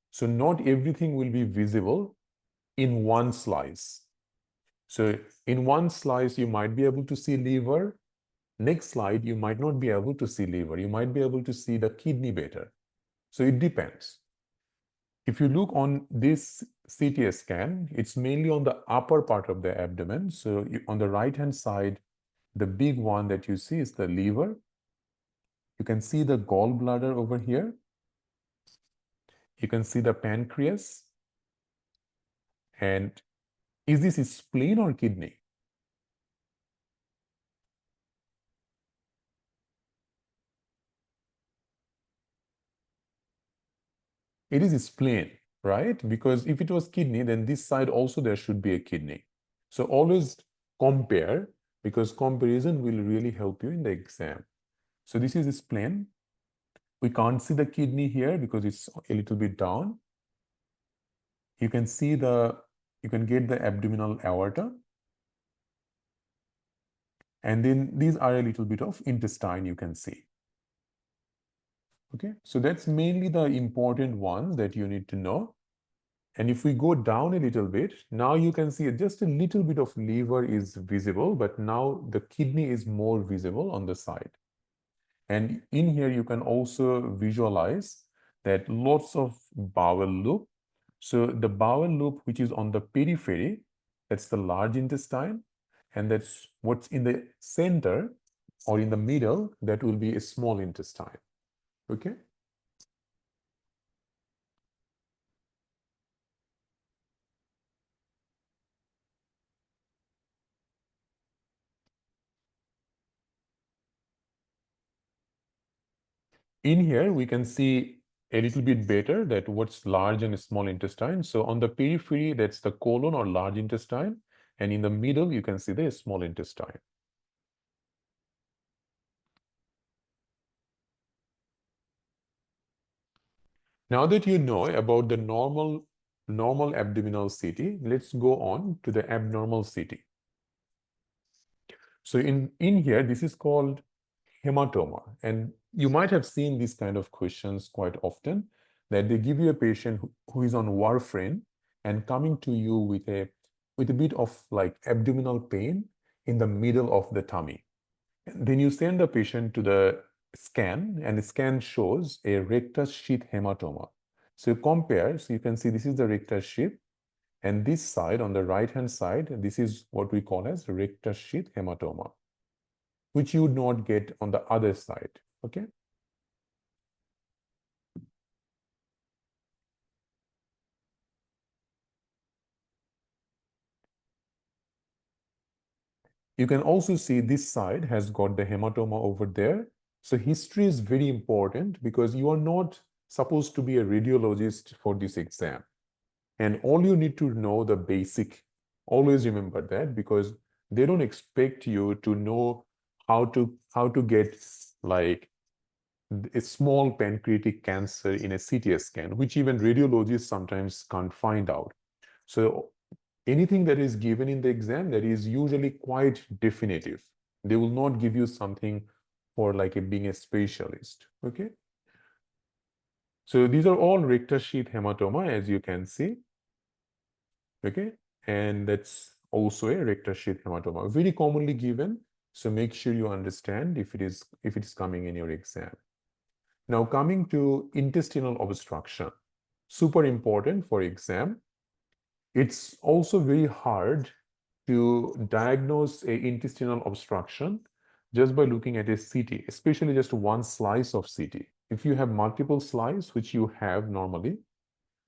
So not everything will be visible in one slice. So in one slice, you might be able to see liver. Next slide, you might not be able to see liver. You might be able to see the kidney better. So it depends. If you look on this CT scan, it's mainly on the upper part of the abdomen. So on the right-hand side, the big one that you see is the liver. You can see the gallbladder over here. You can see the pancreas. And is this spleen or kidney? It is spleen, right? Because if it was kidney, then this side also there should be a kidney. So always compare, because comparison will really help you in the exam. So this is spleen. We can't see the kidney here because it's a little bit down. You can get the abdominal aorta. And then these are a little bit of intestine you can see. Okay, so that's mainly the important ones that you need to know. And if we go down a little bit, now you can see just a little bit of liver is visible, but now the kidney is more visible on the side. And in here, you can also visualize that lots of bowel loop. So the bowel loop, which is on the periphery, that's the large intestine. And that's what's in the center or in the middle, that will be a small intestine. Okay. In here, we can see a little bit better that what's large and small intestine. So on the periphery, that's the colon or large intestine. And in the middle, you can see the small intestine. Now that you know about the normal abdominal CT, let's go on to the abnormal CT. So in here, this is called hematoma. And you might have seen these kind of questions quite often, that they give you a patient who is on warfarin and coming to you with a bit of like abdominal pain in the middle of the tummy. And then you send the patient to the scan, and the scan shows a rectus sheath hematoma. So you compare, so you can see this is the rectus sheath, and this side on the right-hand side, this is what we call as rectus sheath hematoma, which you would not get on the other side, okay? You can also see this side has got the hematoma over there. So history is very important because you are not supposed to be a radiologist for this exam. And all you need to know the basic, always remember that, because they don't expect you to know how to get like a small pancreatic cancer in a CT scan, which even radiologists sometimes can't find out. So anything that is given in the exam, that is usually quite definitive. They will not give you something for like being a specialist, okay? So these are all rectus sheath hematoma, as you can see, okay? And that's also a rectus sheath hematoma, very commonly given. So make sure you understand if it is coming in your exam. Now coming to intestinal obstruction, super important for exam. It's also very hard to diagnose a intestinal obstruction just by looking at a CT, especially just one slice of CT. If you have multiple slices, which you have normally,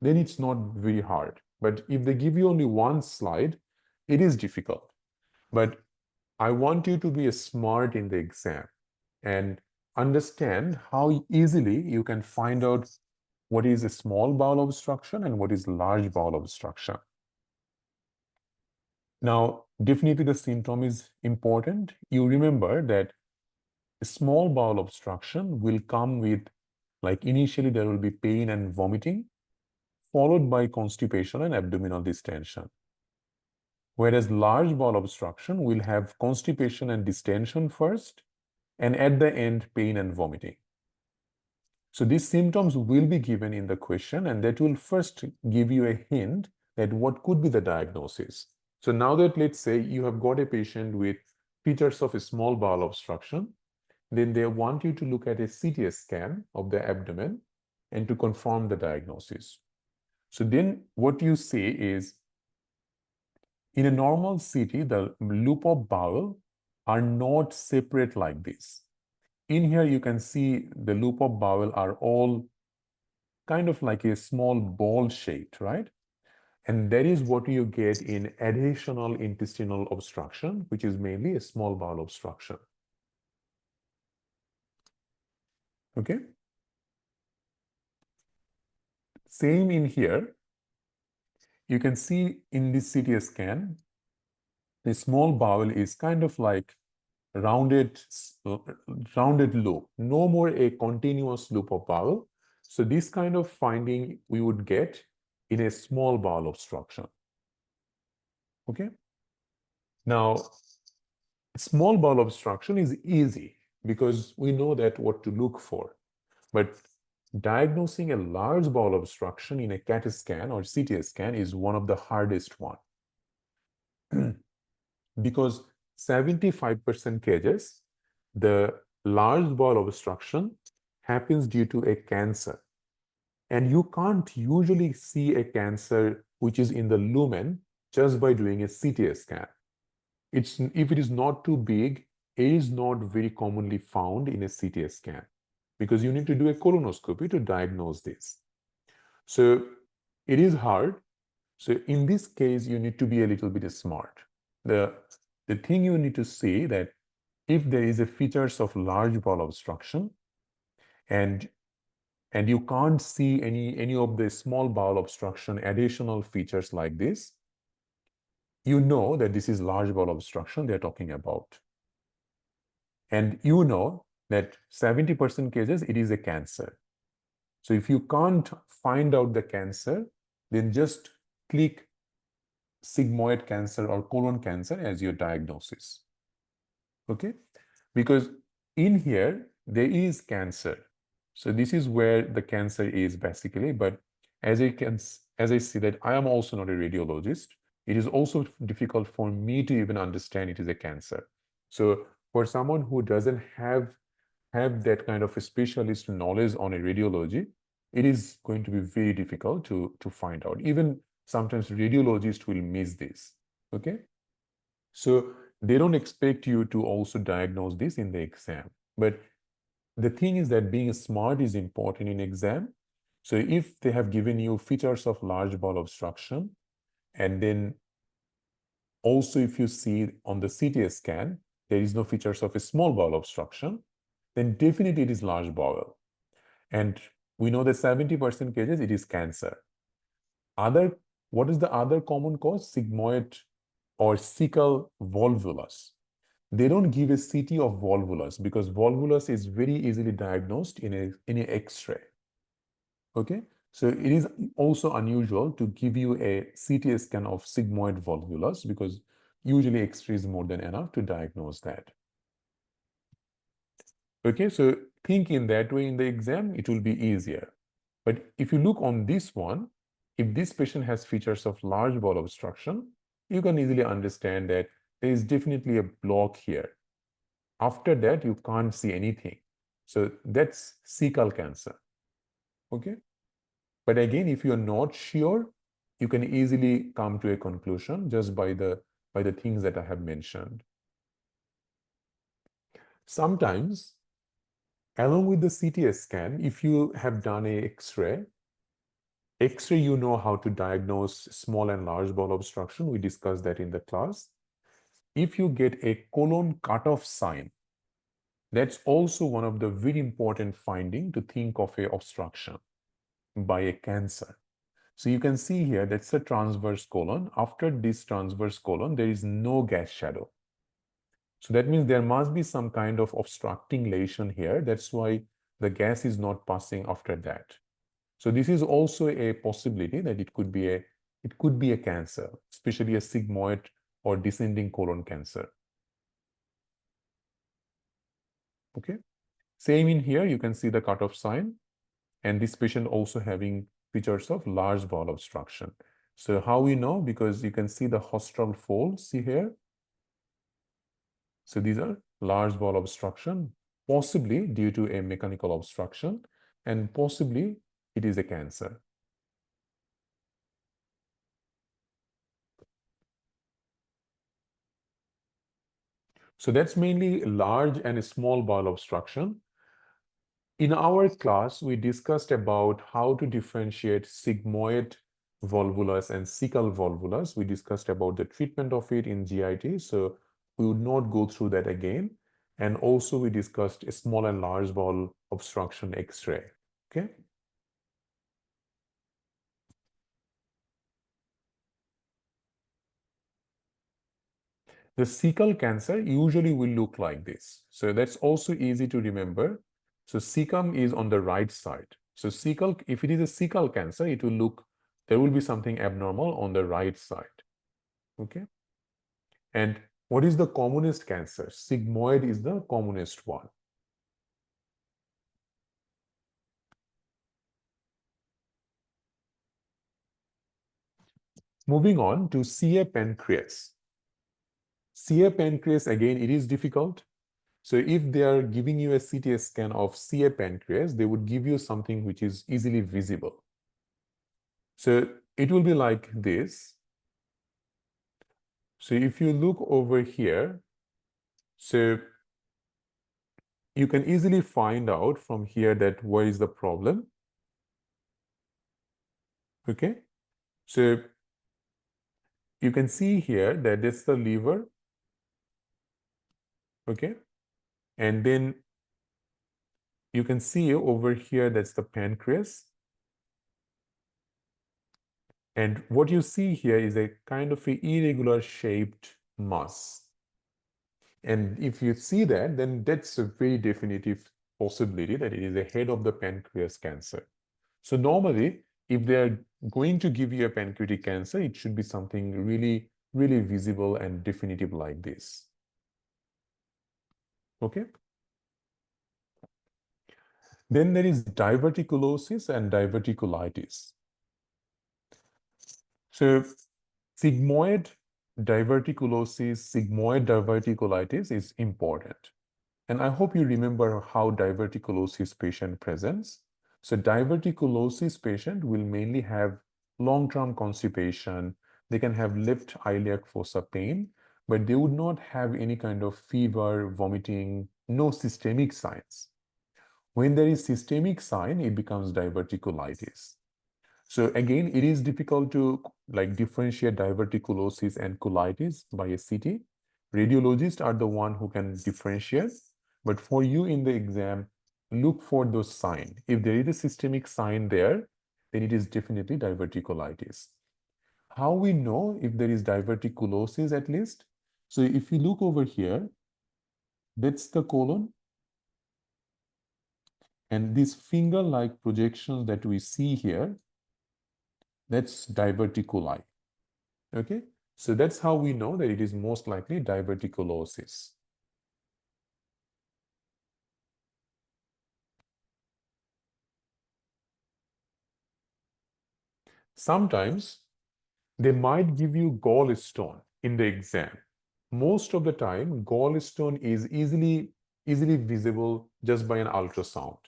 then it's not very hard. But if they give you only one slide, it is difficult. But I want you to be smart in the exam and understand how easily you can find out what is a small bowel obstruction and what is large bowel obstruction. Now, definitely the symptom is important. You remember that a small bowel obstruction will come with, like initially there will be pain and vomiting, followed by constipation and abdominal distension. Whereas large bowel obstruction will have constipation and distension first, and at the end, pain and vomiting. So these symptoms will be given in the question, and that will first give you a hint that what could be the diagnosis. So now that let's say you have got a patient with features of a small bowel obstruction, then they want you to look at a CT scan of the abdomen and to confirm the diagnosis. So then what you see is, in a normal CT, the loop of bowel are not separate like this. In here, you can see the loop of bowel are all kind of like a small ball shaped, right? And that is what you get in adhesional intestinal obstruction, which is mainly a small bowel obstruction. Okay? Same in here. You can see in this CT scan, the small bowel is kind of like rounded loop, no more a continuous loop of bowel. So this kind of finding we would get in a small bowel obstruction. Okay? Now, small bowel obstruction is easy because we know that what to look for. But diagnosing a large bowel obstruction in a CAT scan or CT scan is one of the hardest one. Because 75% cases, the large bowel obstruction happens due to a cancer. And you can't usually see a cancer which is in the lumen just by doing a CT scan. If it is not too big, it is not very commonly found in a CT scan because you need to do a colonoscopy to diagnose this. So it is hard. So in this case, you need to be a little bit smart. The thing you need to see that if there is a features of large bowel obstruction and you can't see any of the small bowel obstruction additional features like this, you know that this is large bowel obstruction they're talking about. And you know that 70% cases it is a cancer. So if you can't find out the cancer, then just click sigmoid cancer or colon cancer as your diagnosis. Okay? Because in here, there is cancer. So this is where the cancer is basically, but as I see that I am also not a radiologist, it is also difficult for me to even understand it is a cancer. So for someone who doesn't have that kind of a specialist knowledge on a radiology, it is going to be very difficult to find out. Even sometimes radiologists will miss this. Okay? So they don't expect you to also diagnose this in the exam. But the thing is that being smart is important in exam. So if they have given you features of large bowel obstruction, and then also if you see on the CT scan, there is no features of a small bowel obstruction, then definitely it is large bowel. And we know that 70% cases, it is cancer. What is the other common cause? Sigmoid or cecal volvulus. They don't give a CT of volvulus because volvulus is very easily diagnosed in an X-ray. Okay, so it is also unusual to give you a CT scan of sigmoid volvulus because usually X-ray is more than enough to diagnose that. Okay, so think in that way in the exam, it will be easier. But if you look on this one, if this patient has features of large bowel obstruction, you can easily understand that there is definitely a block here. After that, you can't see anything. So that's cecal cancer. Okay. But again, if you're not sure, you can easily come to a conclusion just by the things that I have mentioned. Sometimes, along with the CT scan, if you have done a X-ray, you know how to diagnose small and large bowel obstruction. We discussed that in the class. If you get a colon cutoff sign, that's also one of the very important finding to think of a obstruction by a cancer. So you can see here that's a transverse colon. After this transverse colon, there is no gas shadow. So that means there must be some kind of obstructing lesion here. That's why the gas is not passing after that. So this is also a possibility that it could be a cancer, especially a sigmoid or descending colon cancer. Okay. Same in here, you can see the cutoff sign, and this patient also having features of large bowel obstruction. So how we know? Because you can see the haustral folds, see here. So these are large bowel obstruction, possibly due to a mechanical obstruction, and possibly it is a cancer. So that's mainly large and small bowel obstruction. In our class, we discussed about how to differentiate sigmoid volvulus and cecal volvulus. We discussed about the treatment of it in GIT, so we would not go through that again. And also we discussed a small and large bowel obstruction X-ray, okay? The cecal cancer usually will look like this. So that's also easy to remember. So cecum is on the right side. So cecal, if it is a cecal cancer, it will look, there will be something abnormal on the right side. Okay. And what is the commonest cancer? Sigmoid is the commonest one. Moving on to CA pancreas. CA pancreas, again, it is difficult. So if they are giving you a CT scan of CA pancreas, they would give you something which is easily visible. So it will be like this. So if you look over here, so you can easily find out from here that where is the problem. Okay. So you can see here that that's the liver. Okay. And then you can see over here, that's the pancreas. And what you see here is a kind of a irregular shaped mass. And if you see that, then that's a very definitive possibility that it is a head of the pancreas cancer. So normally, if they're going to give you a pancreatic cancer, it should be something really, really visible and definitive like this. Okay? Then there is diverticulosis and diverticulitis. So sigmoid diverticulosis, sigmoid diverticulitis is important. And I hope you remember how diverticulosis patient presents. So diverticulosis patient will mainly have long-term constipation. They can have left iliac fossa pain, but they would not have any kind of fever, vomiting, no systemic signs. When there is systemic sign, it becomes diverticulitis. So again, it is difficult to differentiate diverticulosis and colitis by a CT. Radiologists are the one who can differentiate. But for you in the exam, look for those signs. If there is a systemic sign there, then it is definitely diverticulitis. How we know if there is diverticulosis at least? So if you look over here, that's the colon. And these finger-like projections that we see here, that's diverticuli. Okay, so that's how we know that it is most likely diverticulosis. Sometimes they might give you gallstone in the exam. Most of the time, gallstone is easily visible just by an ultrasound.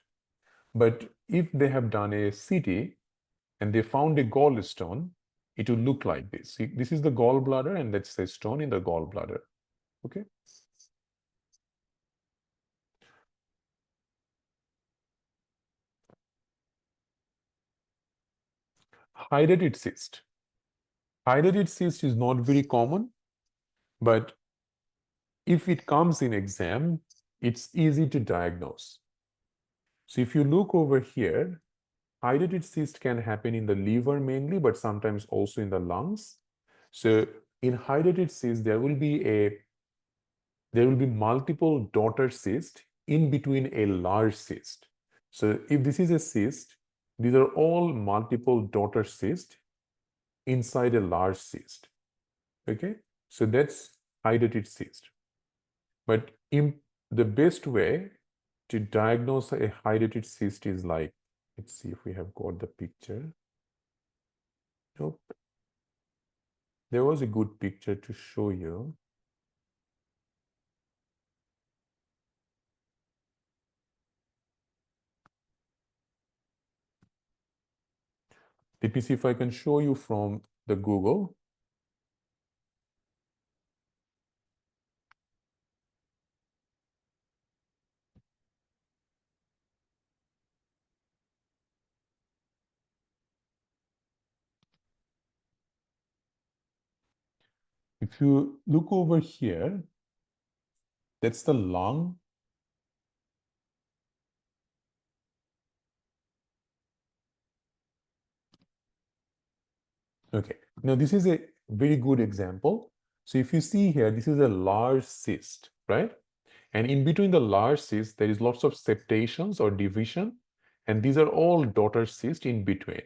But if they have done a CT and they found a gallstone, it will look like this. See, this is the gallbladder, and that's a stone in the gallbladder. Okay. Hydatid cyst. Hydatid cyst is not very common, but if it comes in exam, it's easy to diagnose. So if you look over here, hydatid cyst can happen in the liver mainly, but sometimes also in the lungs. So in hydatid cyst, there will be multiple daughter cysts in between a large cyst. So if this is a cyst, these are all multiple daughter cysts inside a large cyst. Okay, so that's hydatid cyst. But the best way to diagnose a hydatid cyst is like, let's see if we have got the picture. Nope. There was a good picture to show you. Let me see if I can show you from the Google. If you look over here, that's the lung. Okay, now this is a very good example. So if you see here, this is a large cyst, right? And in between the large cysts, there is lots of septations or division, and these are all daughter cysts in between.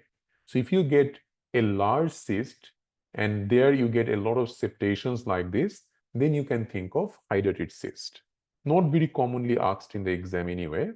So if you get a large cyst and there you get a lot of septations like this, then you can think of hydatid cyst. Not very commonly asked in the exam anyway.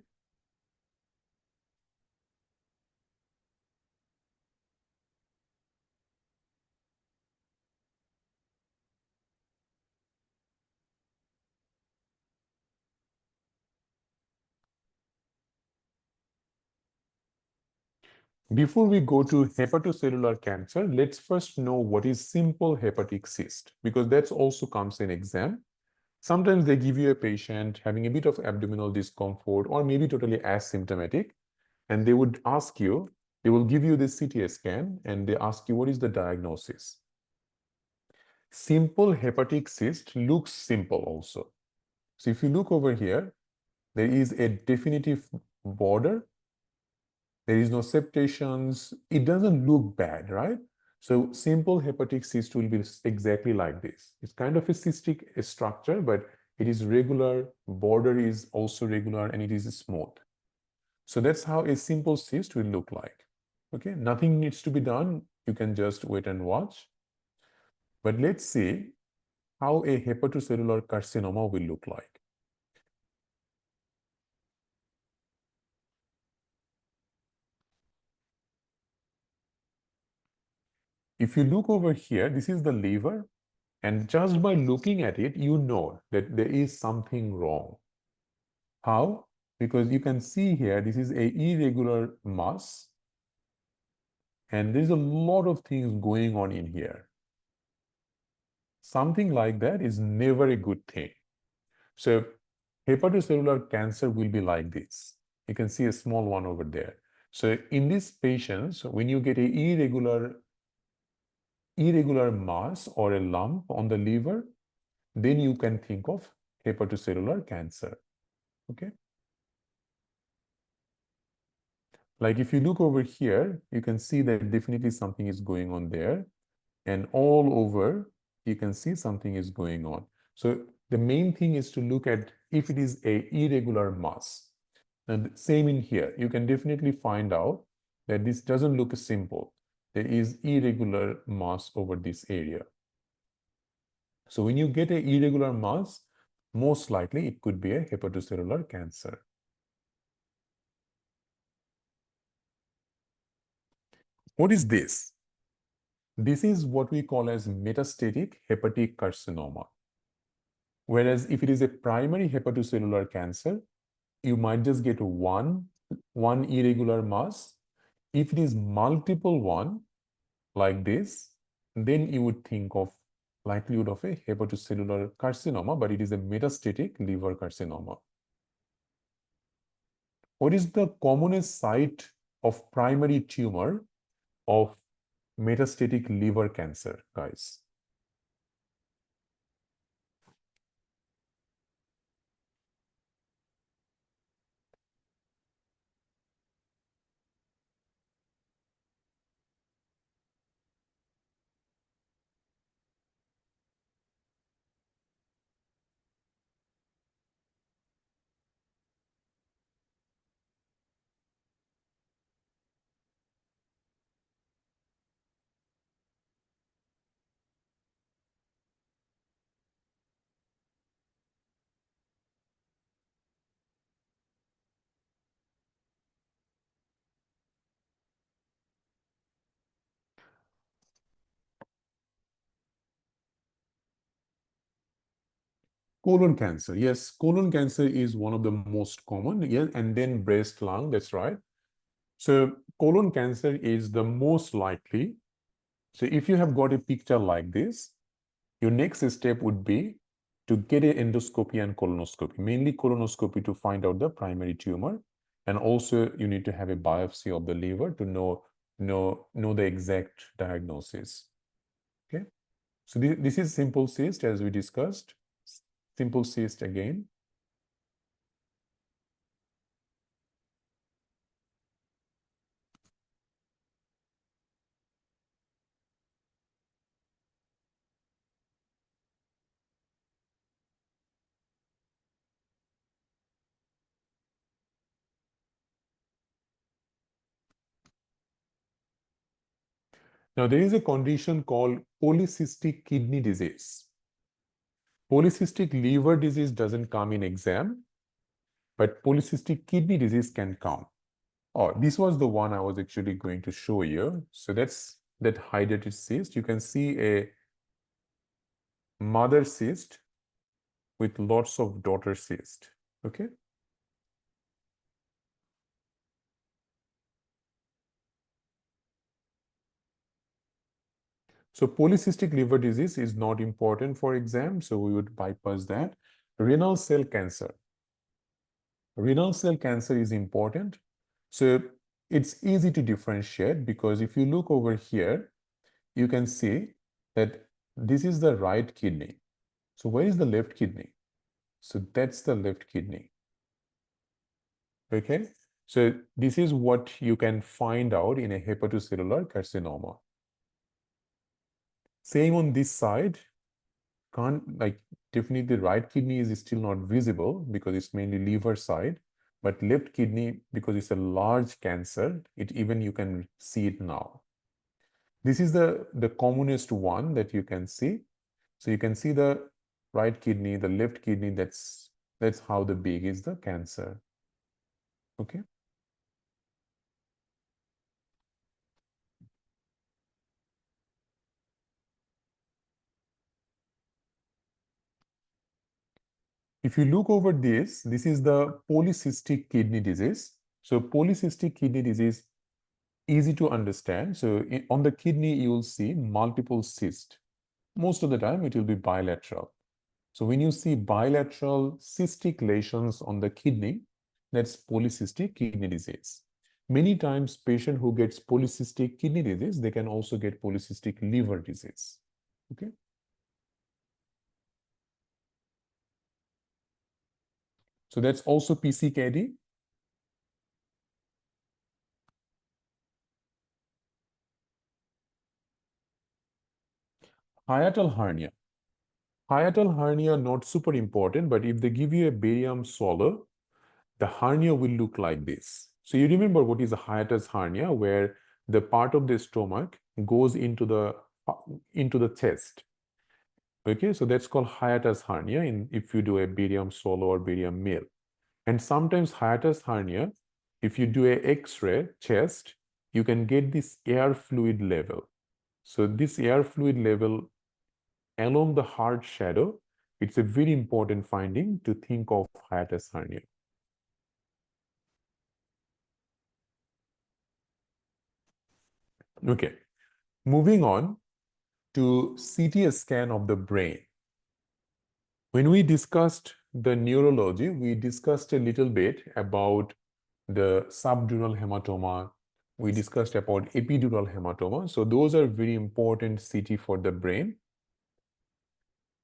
Before we go to hepatocellular cancer, let's first know what is simple hepatic cyst, because that also comes in exam. Sometimes they give you a patient having a bit of abdominal discomfort or maybe totally asymptomatic, and they would ask you, they will give you the CT scan and they ask you what is the diagnosis. Simple hepatic cyst looks simple also. So if you look over here, there is a definitive border. There is no septations. It doesn't look bad, right? So simple hepatic cyst will be exactly like this. It's kind of a cystic structure, but it is regular, border is also regular, and it is smooth. So that's how a simple cyst will look like. Okay, nothing needs to be done. You can just wait and watch. But let's see how a hepatocellular carcinoma will look like. If you look over here, this is the liver, and just by looking at it, you know that there is something wrong. How? Because you can see here, this is a irregular mass, and there's a lot of things going on in here. Something like that is never a good thing. So hepatocellular cancer will be like this. You can see a small one over there. So in these patients, when you get a irregular mass or a lump on the liver, then you can think of hepatocellular cancer. Okay. Like if you look over here, you can see that definitely something is going on there. And all over, you can see something is going on. So the main thing is to look at if it is a irregular mass. And same in here, you can definitely find out that this doesn't look simple. There is irregular mass over this area. So when you get an irregular mass, most likely it could be a hepatocellular cancer. What is this? This is what we call as metastatic hepatic carcinoma. Whereas if it is a primary hepatocellular cancer, you might just get one irregular mass. If it is multiple one, like this, then you would think of likelihood of a hepatocellular carcinoma, but it is a metastatic liver carcinoma. What is the commonest site of primary tumor of metastatic liver cancer, guys? Colon cancer. Yes, colon cancer is one of the most common. Yeah, and then breast, lung, that's right. So colon cancer is the most likely. So if you have got a picture like this, your next step would be to get an endoscopy and colonoscopy, mainly colonoscopy to find out the primary tumor. And also you need to have a biopsy of the liver to know the exact diagnosis. Okay. So this is simple cyst as we discussed. Simple cyst again. Now there is a condition called polycystic kidney disease. Polycystic liver disease doesn't come in exam, but polycystic kidney disease can come. Oh, this was the one I was actually going to show you. So that's that hydatid cyst. You can see a mother cyst with lots of daughter cyst. Okay. So polycystic liver disease is not important for exam, so we would bypass that. Renal cell cancer. Renal cell cancer is important. So it's easy to differentiate because if you look over here, you can see that this is the right kidney. So where is the left kidney? So that's the left kidney. Okay. So this is what you can find out in a hepatocellular carcinoma. Same on this side, definitely the right kidney is still not visible because it's mainly liver side, but left kidney, because it's a large cancer, even you can see it now. This is the commonest one that you can see. So you can see the right kidney, the left kidney, that's how the big is the cancer. Okay. If you look over this is the polycystic kidney disease. So polycystic kidney disease, easy to understand. So on the kidney, you will see multiple cysts. Most of the time, it will be bilateral. So when you see bilateral cystic lesions on the kidney, that's polycystic kidney disease. Many times, patient who gets polycystic kidney disease, they can also get polycystic liver disease. Okay. So that's also PCKD. Hiatal hernia. Hiatal hernia, not super important, but if they give you a barium swallow, the hernia will look like this. So you remember what is a hiatus hernia, where the part of the stomach goes into the chest. Okay, so that's called hiatus hernia if you do a barium swallow or barium meal. And sometimes hiatus hernia, if you do a X-ray chest, you can get this air fluid level. So this air fluid level along the heart shadow, it's a very important finding to think of hiatus hernia. Okay, moving on to CT scan of the brain. When we discussed the neurology, we discussed a little bit about the subdural hematoma. We discussed about epidural hematoma. So those are very important CT for the brain.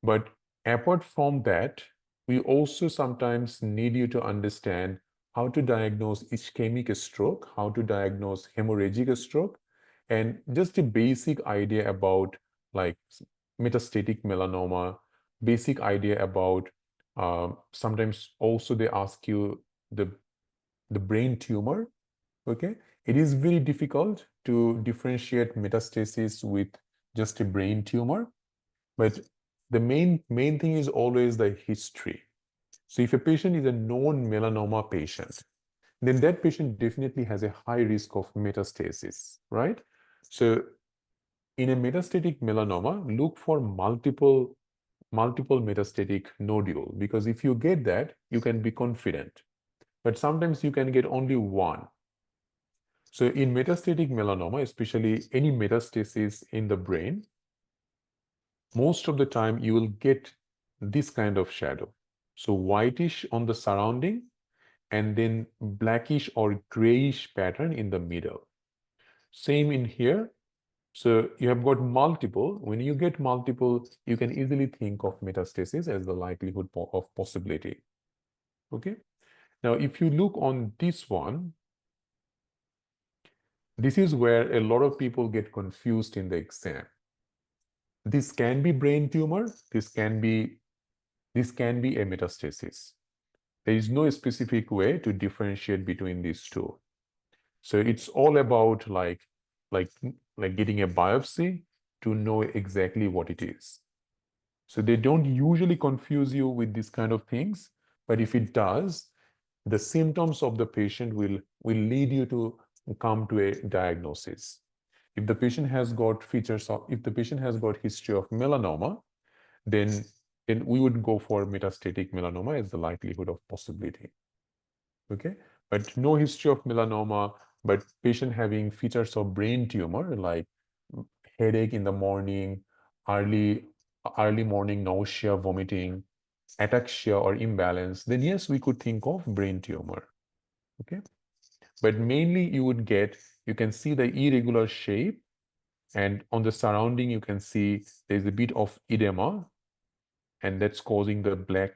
But apart from that, we also sometimes need you to understand how to diagnose ischemic stroke, how to diagnose hemorrhagic stroke, and just a basic idea about like metastatic melanoma, basic idea about sometimes also they ask you the brain tumor. Okay, it is very difficult to differentiate metastasis with just a brain tumor, but the main thing is always the history. So if a patient is a known melanoma patient, then that patient definitely has a high risk of metastasis, right? So in a metastatic melanoma, look for multiple metastatic nodule, because if you get that, you can be confident. But sometimes you can get only one. So in metastatic melanoma, especially any metastasis in the brain, most of the time you will get this kind of shadow. So whitish on the surrounding and then blackish or grayish pattern in the middle. Same in here. So you have got multiple. When you get multiple, you can easily think of metastasis as the likelihood of possibility. Okay. Now, if you look on this one, this is where a lot of people get confused in the exam. This can be brain tumor. This can be a metastasis. There is no specific way to differentiate between these two. So it's all about like getting a biopsy to know exactly what it is. So they don't usually confuse you with these kind of things, but if it does, the symptoms of the patient will lead you to come to a diagnosis. If the patient has got if the patient has got history of melanoma, then we would go for metastatic melanoma as the likelihood of possibility. Okay, but no history of melanoma, but patient having features of brain tumor like headache in the morning, early morning nausea, vomiting, ataxia or imbalance, then yes, we could think of brain tumor. Okay, but mainly you can see the irregular shape, and on the surrounding you can see there's a bit of edema, and that's causing the black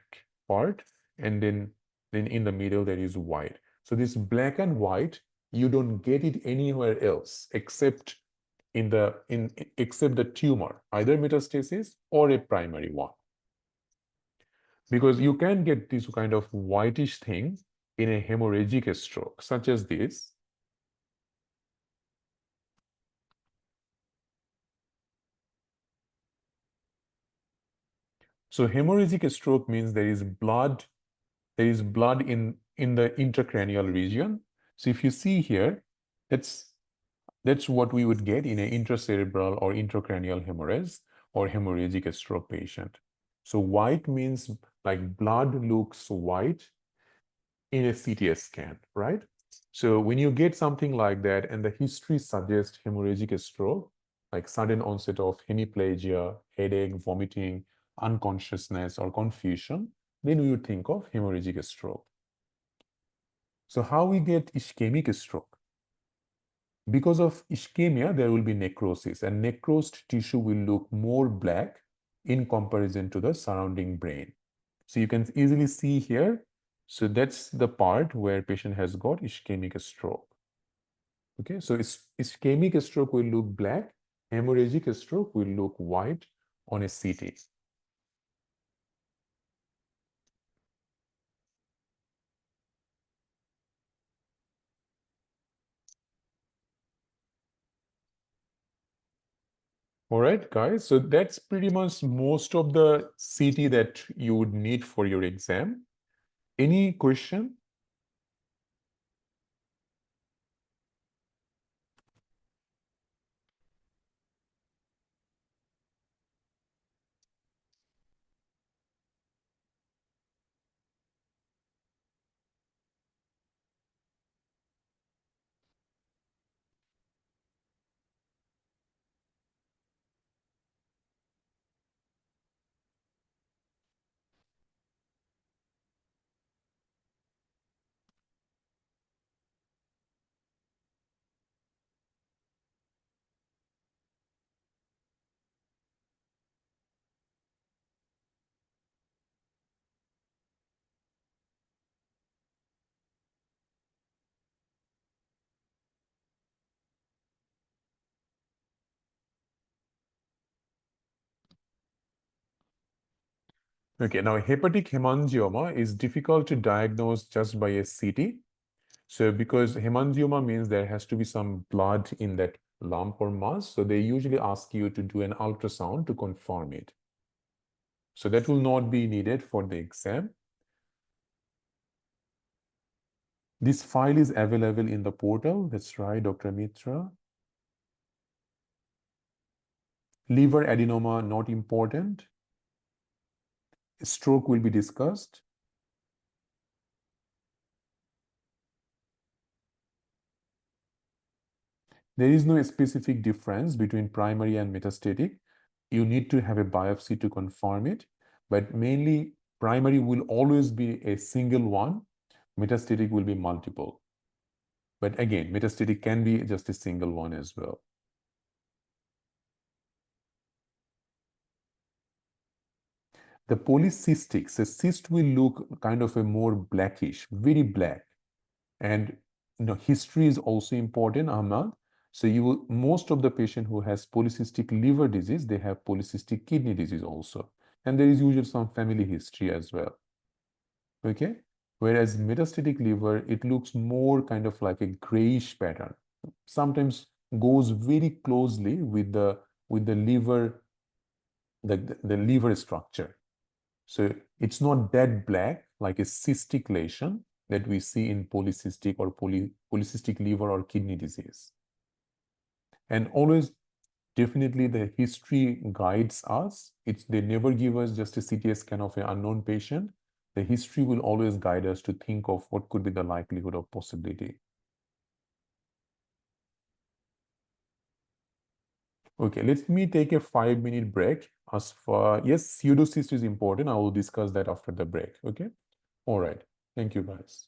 part, and then in the middle there is white. So this black and white, you don't get it anywhere else except except the tumor, either metastasis or a primary one. Because you can get this kind of whitish thing in a hemorrhagic stroke, such as this. So hemorrhagic stroke means there is blood in the intracranial region. So if you see here, that's what we would get in an intracerebral or intracranial hemorrhage or hemorrhagic stroke patient. So white means like blood looks white in a CT scan, right? So when you get something like that and the history suggests hemorrhagic stroke, like sudden onset of hemiplegia, headache, vomiting, unconsciousness, or confusion, then we would think of hemorrhagic stroke. So how we get ischemic stroke? Because of ischemia, there will be necrosis, and necrosed tissue will look more black in comparison to the surrounding brain. So you can easily see here. So that's the part where patient has got ischemic stroke. Okay, so ischemic stroke will look black, hemorrhagic stroke will look white on a CT. All right, guys, so that's pretty much most of the CT that you would need for your exam. Any question? Okay, now hepatic hemangioma is difficult to diagnose just by a CT. So because hemangioma means there has to be some blood in that lump or mass, so they usually ask you to do an ultrasound to confirm it. So that will not be needed for the exam. This file is available in the portal. That's right, Dr. Mitra. Liver adenoma, not important. Stroke will be discussed. There is no specific difference between primary and metastatic. You need to have a biopsy to confirm it, but mainly primary will always be a single one. Metastatic will be multiple. But again, metastatic can be just a single one as well. The polycystic, so cyst will look kind of a more blackish, very black. And history is also important, Ahmad. So most of the patient who has polycystic liver disease, they have polycystic kidney disease also. And there is usually some family history as well. Okay. Whereas metastatic liver, it looks more kind of like a grayish pattern. Sometimes goes very closely with the liver, the liver structure. So it's not that black like a cystic lesion that we see in polycystic or polycystic liver or kidney disease. And always, definitely the history guides us. They never give us just a CT scan of an unknown patient. The history will always guide us to think of what could be the likelihood of possibility. Okay, let me take a 5-minute break. As for, yes, pseudocyst is important. I will discuss that after the break. Okay. All right. Thank you, guys.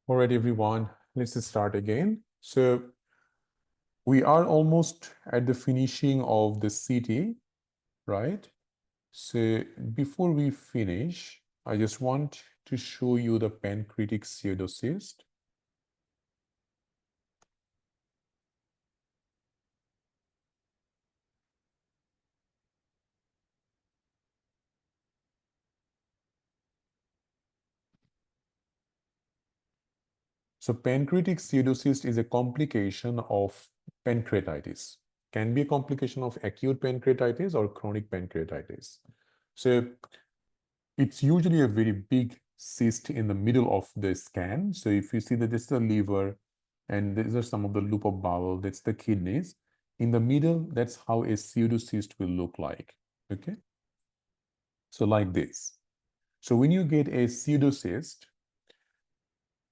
All right, everyone, let's start again. So we are almost at the finishing of the CT, right? So before we finish, I just want to show you the pancreatic pseudocyst. So pancreatic pseudocyst is a complication of pancreatitis. Can be a complication of acute pancreatitis or chronic pancreatitis. So it's usually a very big cyst in the middle of the scan. So if you see that this is the liver and these are some of the loop of bowel, that's the kidneys. In the middle, that's how a pseudocyst will look like. Okay. So like this. So when you get a pseudocyst,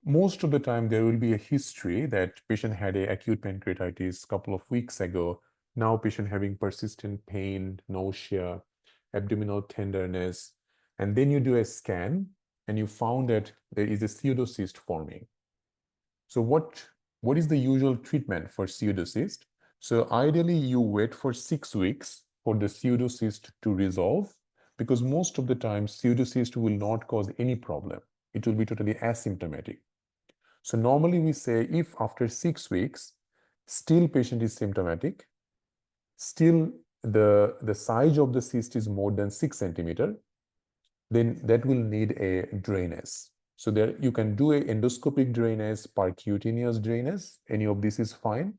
most of the time there will be a history that patient had a acute pancreatitis a couple of weeks ago. Now patient having persistent pain, nausea, abdominal tenderness, and then you do a scan and you found that there is a pseudocyst forming. So what is the usual treatment for pseudocyst? So ideally you wait for 6 weeks for the pseudocyst to resolve, because most of the time pseudocyst will not cause any problem. It will be totally asymptomatic. So normally we say if after 6 weeks, still patient is symptomatic, still the size of the cyst is more than 6 centimeter, then that will need a drainage. So there you can do a endoscopic drainage, percutaneous drainage, any of this is fine,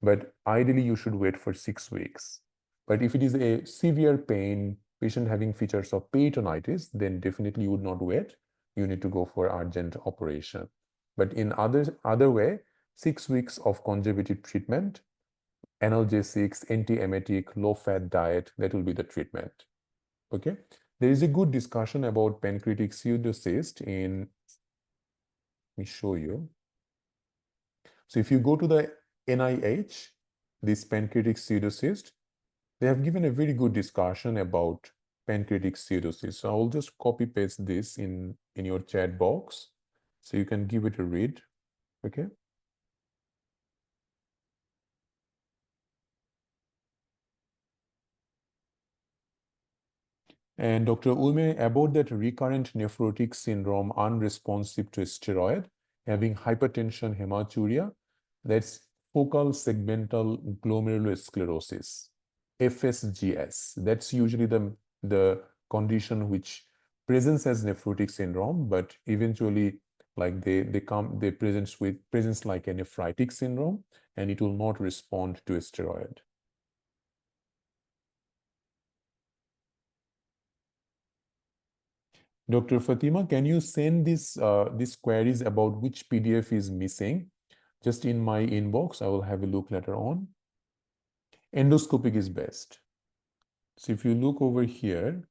but ideally you should wait for 6 weeks. But if it is a severe pain, patient having features of peritonitis, then definitely you would not wait. You need to go for urgent operation. But in other way, 6 weeks of conservative treatment, analgesics, anti-emetic, low-fat diet, that will be the treatment. Okay. There is a good discussion about pancreatic pseudocyst in, let me show you. So if you go to the NIH, this pancreatic pseudocyst, they have given a very good discussion about pancreatic pseudocyst. So I'll just copy paste this in your chat box so you can give it a read. Okay. And Dr. Ulme, about that recurrent nephrotic syndrome unresponsive to steroid, having hypertension, hematuria, that's focal segmental glomerulosclerosis, FSGS. That's usually the condition which presents as nephrotic syndrome, but eventually like they presents like a nephritic syndrome, and it will not respond to a steroid. Dr. Fatima, can you send these queries about which PDF is missing just in my inbox? I will have a look later on. Endoscopic is best. So if you look over here,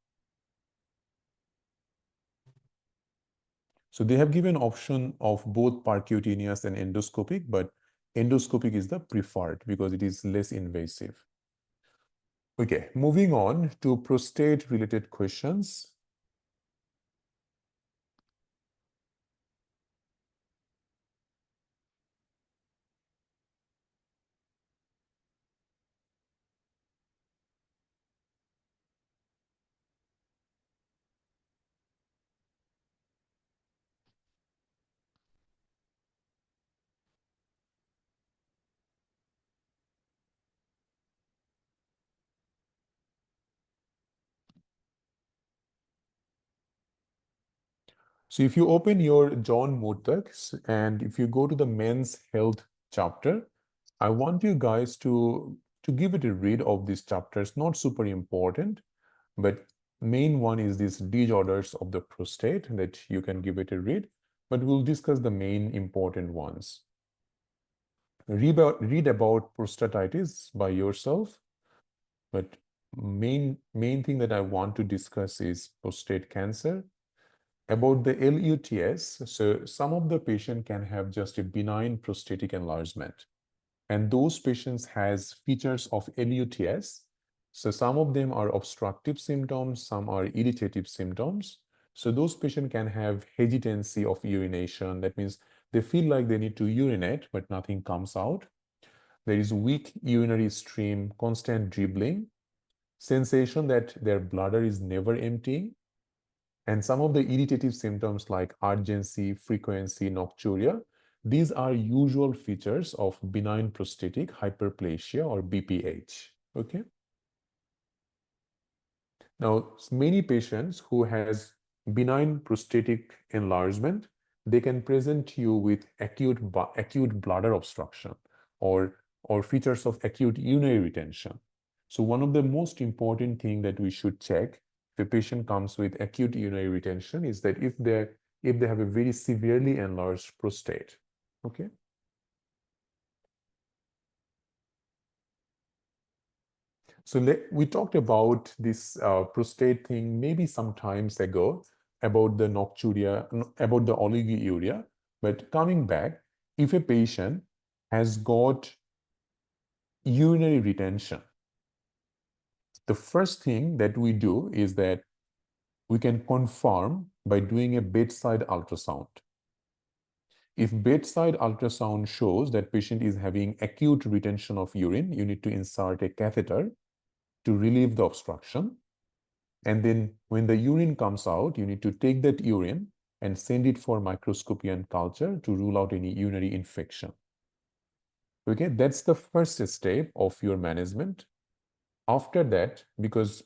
so they have given option of both percutaneous and endoscopic, but endoscopic is the preferred because it is less invasive. Okay, moving on to prostate related questions. So if you open your John Murtak and if you go to the men's health chapter, I want you guys to give it a read of these chapters. Not super important, but main one is these disorders of the prostate that you can give it a read, but we'll discuss the main important ones. Read about prostatitis by yourself, but main thing that I want to discuss is prostate cancer. About the LUTS, so some of the patient can have just a benign prostatic enlargement, and those patients has features of LUTS. So some of them are obstructive symptoms, some are irritative symptoms. So those patients can have hesitancy of urination. That means They feel like they need to urinate, but nothing comes out. There is weak urinary stream, constant dribbling, sensation that their bladder is never emptying, and some of the irritative symptoms like urgency, frequency, nocturia. These are usual features of benign prostatic hyperplasia or BPH. Okay. Now, many patients who has benign prostatic enlargement, they can present you with acute bladder obstruction or features of acute urinary retention. So one of the most important thing that we should check if a patient comes with acute urinary retention is that if they have a very severely enlarged prostate. Okay. So we talked about this prostate thing maybe some times ago about the nocturia, about the oliguria. But coming back, if a patient has got urinary retention, the first thing that we do is that we can confirm by doing a bedside ultrasound. If bedside ultrasound shows that patient is having acute retention of urine, you need to insert a catheter to relieve the obstruction. And then when the urine comes out, you need to take that urine and send it for microscopy and culture to rule out any urinary infection. Okay, that's the first step of your management. After that, because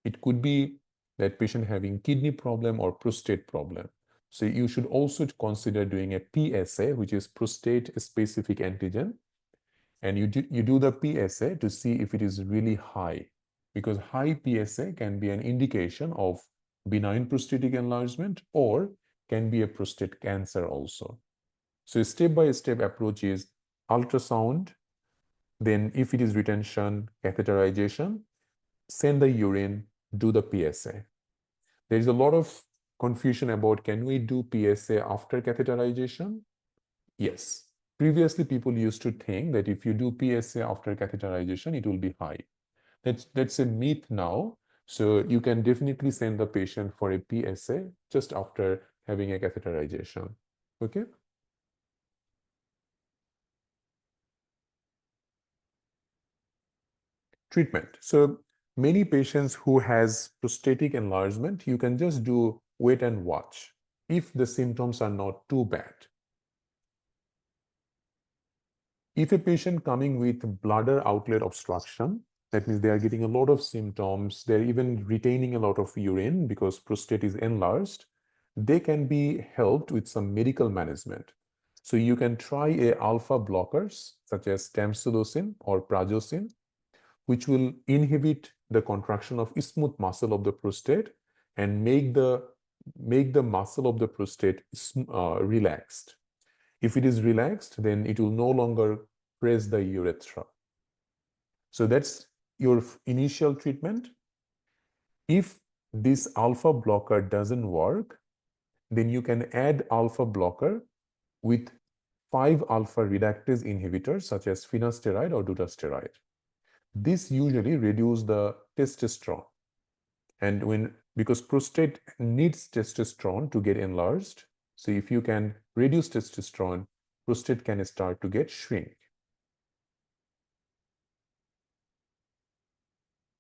it could be that patient having kidney problem or prostate problem. So you should also consider doing a PSA, which is prostate specific antigen. And you do the PSA to see if it is really high, because high PSA can be an indication of benign prostatic enlargement or can be a prostate cancer also. So a step-by-step approach is ultrasound, then if it is retention, catheterization, send the urine, do the PSA. There is a lot of confusion about can we do PSA after catheterization? Yes. Previously, people used to think that if you do PSA after catheterization, it will be high. That's a myth now. So you can definitely send the patient for a PSA just after having a catheterization. Okay. Treatment. So many patients who has prostatic enlargement, you can just do wait and watch if the symptoms are not too bad. If a patient coming with bladder outlet obstruction, that means they are getting a lot of symptoms, they're even retaining a lot of urine because prostate is enlarged, they can be helped with some medical management. So you can try a alpha blockers such as tamsulosin or prazosin, which will inhibit the contraction of smooth muscle of the prostate and make the muscle of the prostate relaxed. If it is relaxed, then it will no longer press the urethra. So that's your initial treatment. If this alpha blocker doesn't work, then you can add alpha blocker with 5-alpha reductase inhibitors such as finasteride or dutasteride. This usually reduces the testosterone. And because prostate needs testosterone to get enlarged, so if you can reduce testosterone, prostate can start to get shrink.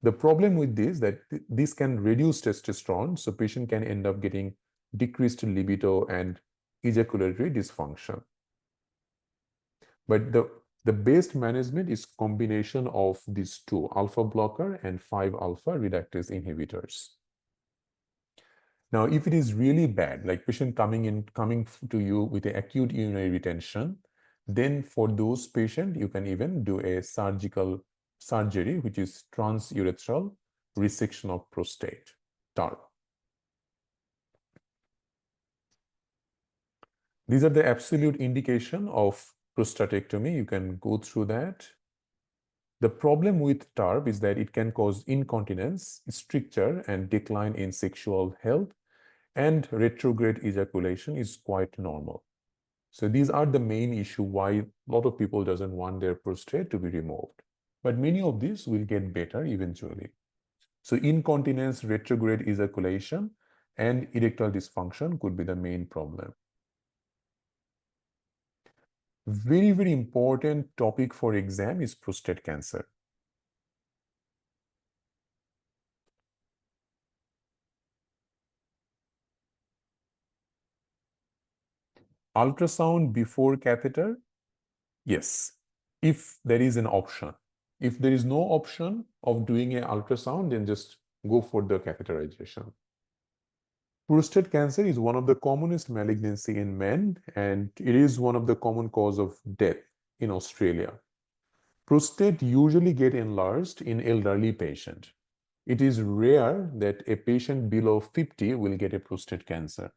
The problem with this that this can reduce testosterone, so patient can end up getting decreased libido and ejaculatory dysfunction. But the best management is combination of these two, alpha blocker and 5-alpha reductase inhibitors. Now, if it is really bad, like patient coming to you with an acute urinary retention, then for those patients, you can even do a surgery, which is transurethral resection of prostate, TURP. These are the absolute indication of prostatectomy. You can go through that. The problem with TURP is that it can cause incontinence, stricture, and decline in sexual health, and retrograde ejaculation is quite normal. So these are the main issue why a lot of people doesn't want their prostate to be removed. But many of these will get better eventually. So incontinence, retrograde ejaculation, and erectile dysfunction could be the main problem. Very, very important topic for exam is prostate cancer. Ultrasound before catheter? Yes, if there is an option. If there is no option of doing an ultrasound, then just go for the catheterization. Prostate cancer is one of the commonest malignancy in men, and it is one of the common cause of death in Australia. Prostate usually get enlarged in elderly patient. It is rare that a patient below 50 will get a prostate cancer.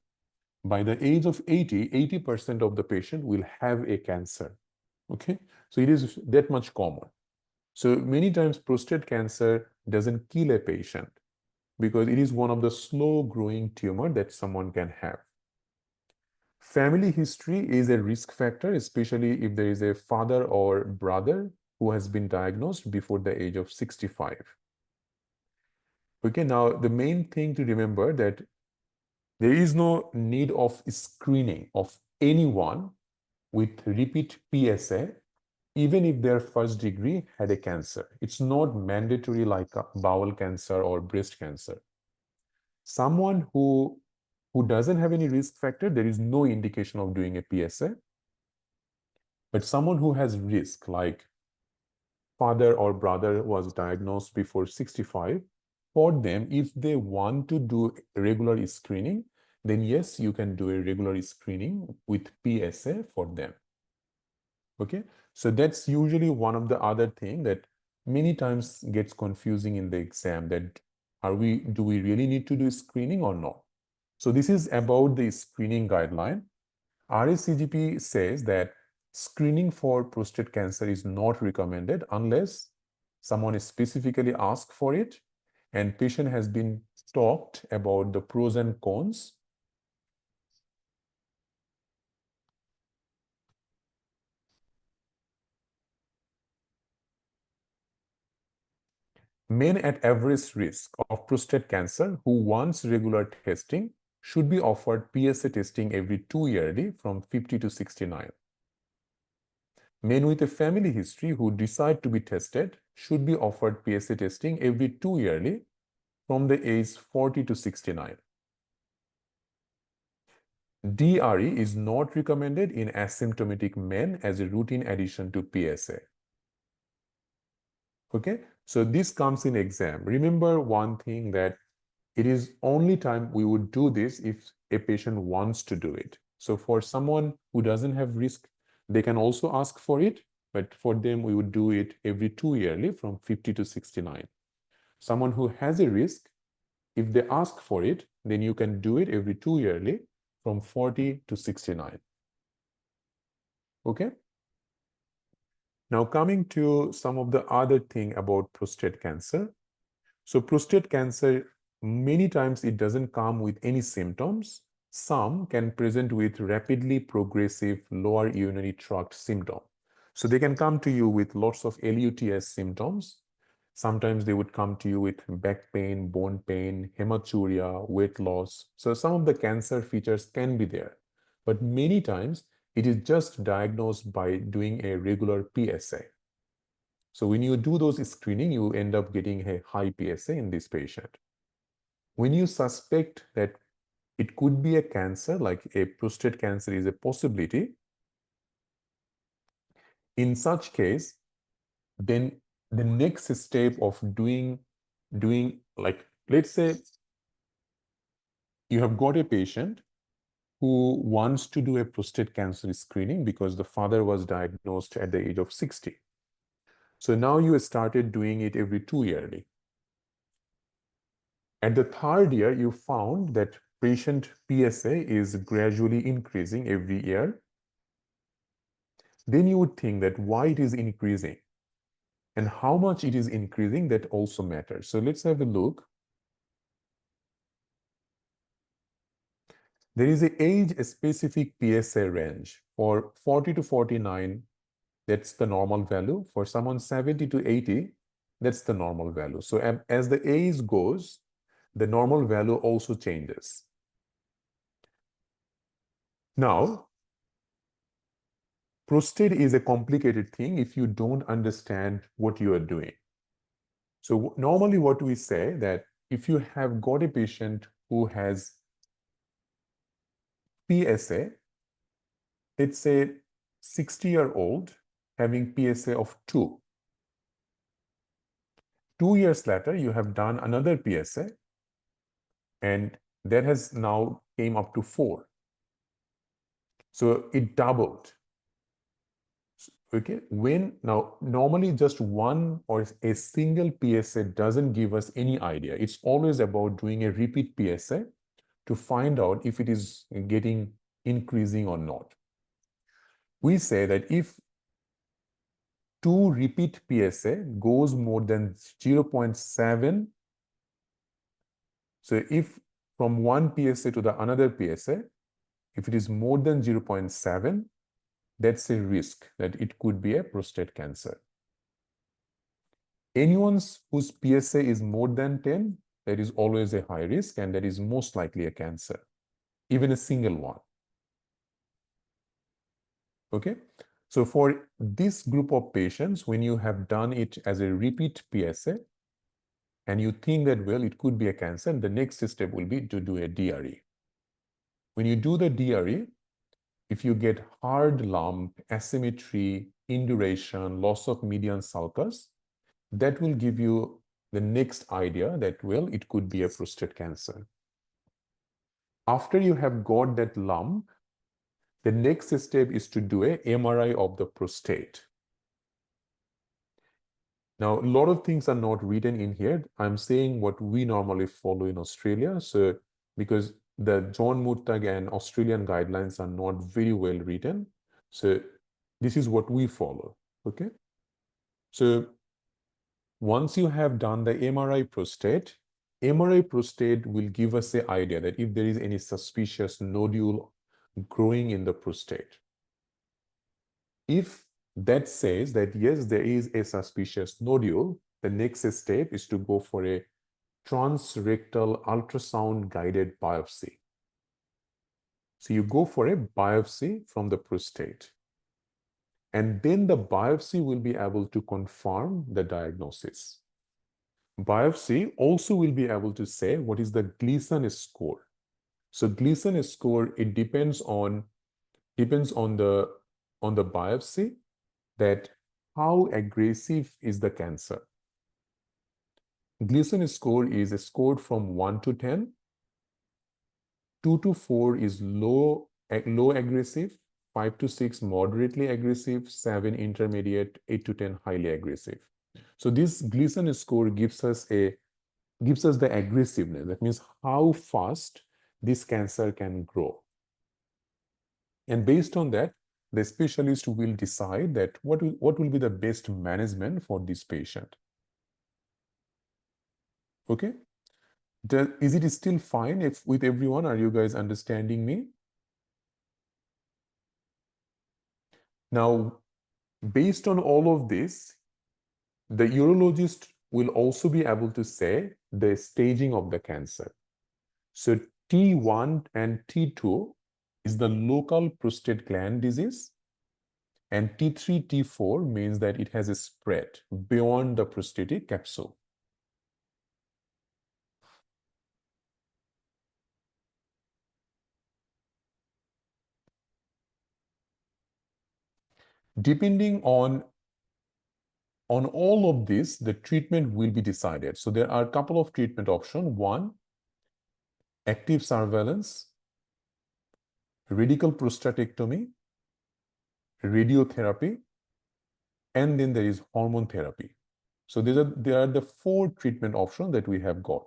By the age of 80, 80% of the patient will have a cancer. Okay, so it is that much common. So many times prostate cancer doesn't kill a patient because it is one of the slow growing tumor that someone can have. Family history is a risk factor, especially if there is a father or brother who has been diagnosed before the age of 65. Okay, now the main thing to remember that there is no need of screening of anyone with repeat PSA, even if their first degree had a cancer. It's not mandatory like bowel cancer or breast cancer. Someone who doesn't have any risk factor, there is no indication of doing a PSA. But someone who has risk, like father or brother was diagnosed before 65, for them, if they want to do regular screening, then yes, you can do a regular screening with PSA for them. Okay, so that's usually one of the other thing that many times gets confusing in the exam, that do we really need to do screening or not? So this is about the screening guideline. RACGP says that screening for prostate cancer is not recommended unless someone is specifically asked for it and patient has been talked about the pros and cons. Men at average risk of prostate cancer who wants regular testing should be offered PSA testing every 2 yearly from 50 to 69. Men with a family history who decide to be tested should be offered PSA testing every 2 yearly from the age 40 to 69. DRE is not recommended in asymptomatic men as a routine addition to PSA. Okay, so this comes in exam. Remember one thing, that it is only time we would do this if a patient wants to do it. So for someone who doesn't have risk, they can also ask for it, but for them, we would do it every 2 yearly from 50 to 69. Someone who has a risk, if they ask for it, then you can do it every 2 yearly from 40 to 69. Okay? Now coming to some of the other thing about prostate cancer. So prostate cancer, many times it doesn't come with any symptoms. Some can present with rapidly progressive lower urinary tract symptom. So they can come to you with lots of LUTS symptoms. Sometimes they would come to you with back pain, bone pain, hematuria, weight loss. So some of the cancer features can be there. But many times it is just diagnosed by doing a regular PSA. So when you do those screening, you end up getting a high PSA in this patient. When you suspect that it could be a cancer, like a prostate cancer is a possibility, in such case, then the next step of doing like, let's say you have got a patient who wants to do a prostate cancer screening because the father was diagnosed at the age of 60. So now you started doing it every 2 yearly. At the 3rd year, you found that patient PSA is gradually increasing every year. Then you would think that why it is increasing and how much it is increasing, that also matters. So let's have a look. There is an age-specific PSA range. For 40 to 49, that's the normal value. For someone 70 to 80, that's the normal value. So as the age goes, the normal value also changes. Now, prostate is a complicated thing if you don't understand what you are doing. So normally what we say that if you have got a patient who has PSA, let's say 60-year-old having PSA of 2. 2 years later, you have done another PSA, and that has now came up to 4. So it doubled. Okay, when now normally just one or a single PSA doesn't give us any idea. It's always about doing a repeat PSA to find out if it is getting increasing or not. We say that if 2 repeat PSA goes more than 0.7, so if from one PSA to the another PSA, if it is more than 0.7, that's a risk that it could be a prostate cancer. Anyone whose PSA is more than 10, that is always a high risk, and that is most likely a cancer, even a single one. Okay, so for this group of patients, when you have done it as a repeat PSA, and you think that, well, it could be a cancer, the next step will be to do a DRE. When you do the DRE, if you get hard lump, asymmetry, induration, loss of median sulcus, that will give you the next idea that, well, it could be a prostate cancer. After you have got that lump, the next step is to do a MRI of the prostate. Now, a lot of things are not written in here. I'm saying what we normally follow in Australia. So, because the John Murtagh and Australian guidelines are not very well written. So, this is what we follow. Okay. So, once you have done the MRI prostate will give us the idea that if there is any suspicious nodule growing in the prostate. If that says that, yes, there is a suspicious nodule, the next step is to go for a transrectal ultrasound guided biopsy. So you go for a biopsy from the prostate. And then the biopsy will be able to confirm the diagnosis. Biopsy also will be able to say what is the Gleason score. So Gleason score, it depends on the biopsy, that how aggressive is the cancer. Gleason score is scored from 1 to 10. 2 to 4 is low aggressive, 5 to 6 moderately aggressive, 7 intermediate, 8 to 10 highly aggressive. So this Gleason score gives us the aggressiveness. That means how fast this cancer can grow. And based on that, the specialist will decide that what will be the best management for this patient. Okay? Is it still fine with everyone? Are you guys understanding me? Now, based on all of this, the urologist will also be able to say the staging of the cancer. So T1 and T2 is the local prostate gland disease, and T3, T4 means that it has a spread beyond the prostatic capsule. Depending on all of this, the treatment will be decided. So there are a couple of treatment options. One, active surveillance, radical prostatectomy, radiotherapy, and then there is hormone therapy. So there are the 4 treatment options that we have got.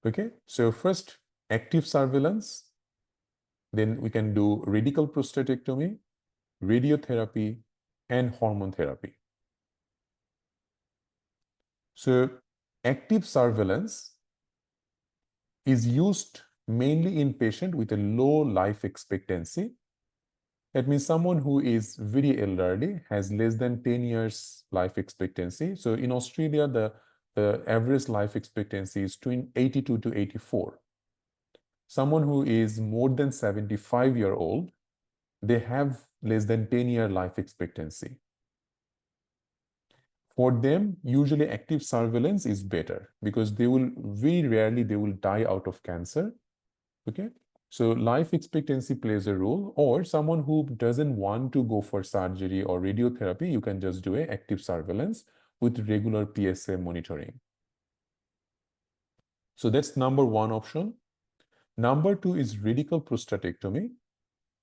Okay, so first active surveillance, then we can do radical prostatectomy, radiotherapy, and hormone therapy. So active surveillance is used mainly in patient with a low life expectancy. That means someone who is very elderly, has less than 10 years life expectancy. So in Australia, the average life expectancy is between 82 to 84. someone who is more than 75-year-old, they have less than 10-year life expectancy. For them, usually active surveillance is better because very rarely they will die out of cancer. Okay. So life expectancy plays a role, or someone who doesn't want to go for surgery or radiotherapy, you can just do a active surveillance with regular PSA monitoring. So that's number one option. Number two is radical prostatectomy.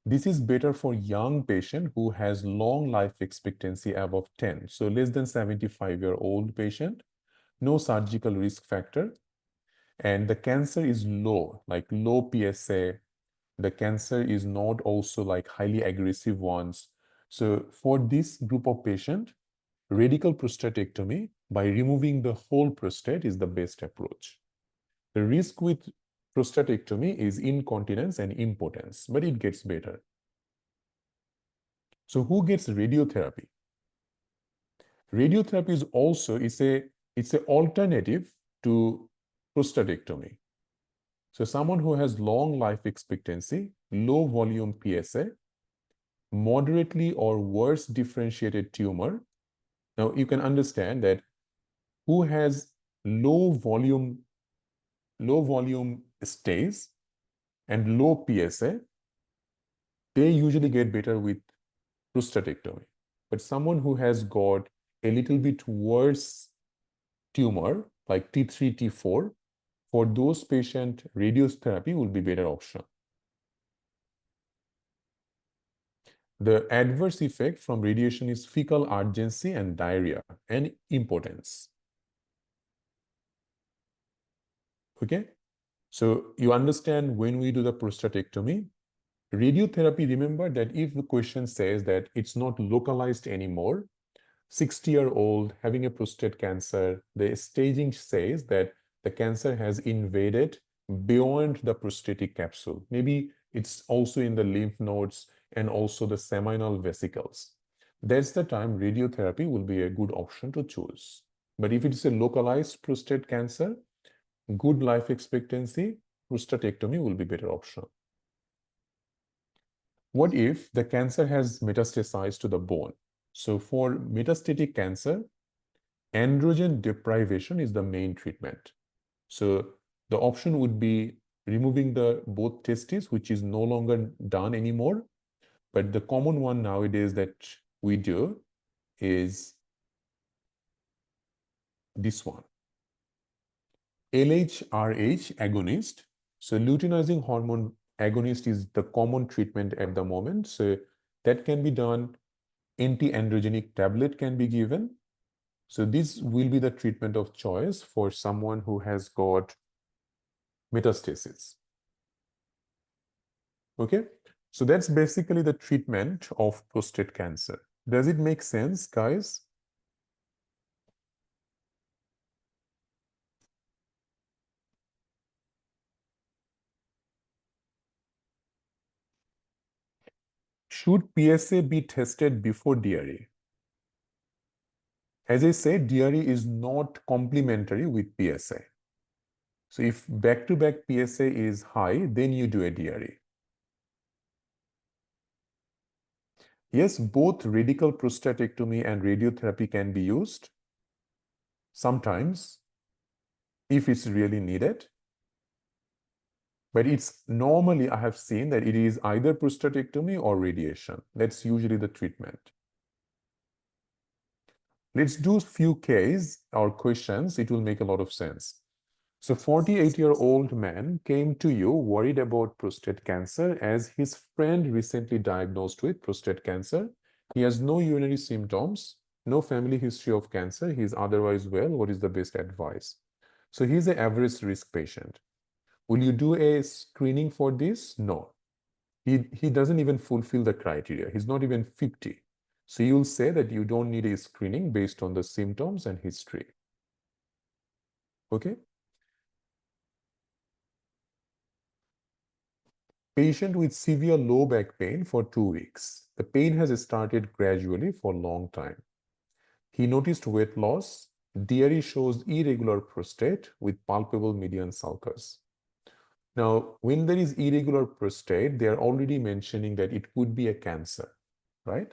This is better for young patient who has long life expectancy above 10. So less than 75-year-old patient, no surgical risk factor, and the cancer is low, like low PSA. The cancer is not also like highly aggressive ones. So for this group of patient, radical prostatectomy by removing the whole prostate is the best approach. The risk with prostatectomy is incontinence and impotence, but it gets better. So who gets radiotherapy? Radiotherapy is also it's an alternative to prostatectomy. So someone who has long life expectancy, low volume PSA, moderately or worse differentiated tumor. Now you can understand that who has low volume stays and low PSA, they usually get better with prostatectomy. But someone who has got a little bit worse tumor, like T3, T4, for those patients, radiotherapy will be better option. The adverse effect from radiation is fecal urgency and diarrhea and impotence. Okay? So you understand when we do the prostatectomy, radiotherapy, remember that if the question says that it's not localized anymore, 60-year-old having a prostate cancer, the staging says that the cancer has invaded beyond the prostatic capsule. Maybe it's also in the lymph nodes and also the seminal vesicles. That's the time radiotherapy will be a good option to choose. But if it's a localized prostate cancer, good life expectancy, prostatectomy will be better option. What if the cancer has metastasized to the bone? So for metastatic cancer, androgen deprivation is the main treatment. So the option would be removing the both testes, which is no longer done anymore. But the common one nowadays that we do is this one. LHRH agonist. So luteinizing hormone agonist is the common treatment at the moment. So that can be done. Anti-androgenic tablet can be given. So this will be the treatment of choice for someone who has got metastasis. Okay, so that's basically the treatment of prostate cancer. Does it make sense, guys? Should PSA be tested before DRE? As I said, DRE is not complementary with PSA. So if back-to-back PSA is high, then you do a DRE. Yes, both radical prostatectomy and radiotherapy can be used sometimes if it's really needed. But it's normally, I have seen that it is either prostatectomy or radiation. That's usually the treatment. Let's do a few cases or questions. It will make a lot of sense. So 48-year-old man came to you worried about prostate cancer as his friend recently diagnosed with prostate cancer. He has no urinary symptoms, no family history of cancer. He is otherwise well. What is the best advice? So he's an average risk patient. Will you do a screening for this? No. He doesn't even fulfill the criteria. He's not even 50. So you'll say that you don't need a screening based on the symptoms and history. Okay? Patient with severe low back pain for 2 weeks. The pain has started gradually for a long time. He noticed weight loss. DRE shows irregular prostate with palpable median sulcus. Now, when there is irregular prostate, they are already mentioning that it could be a cancer, right?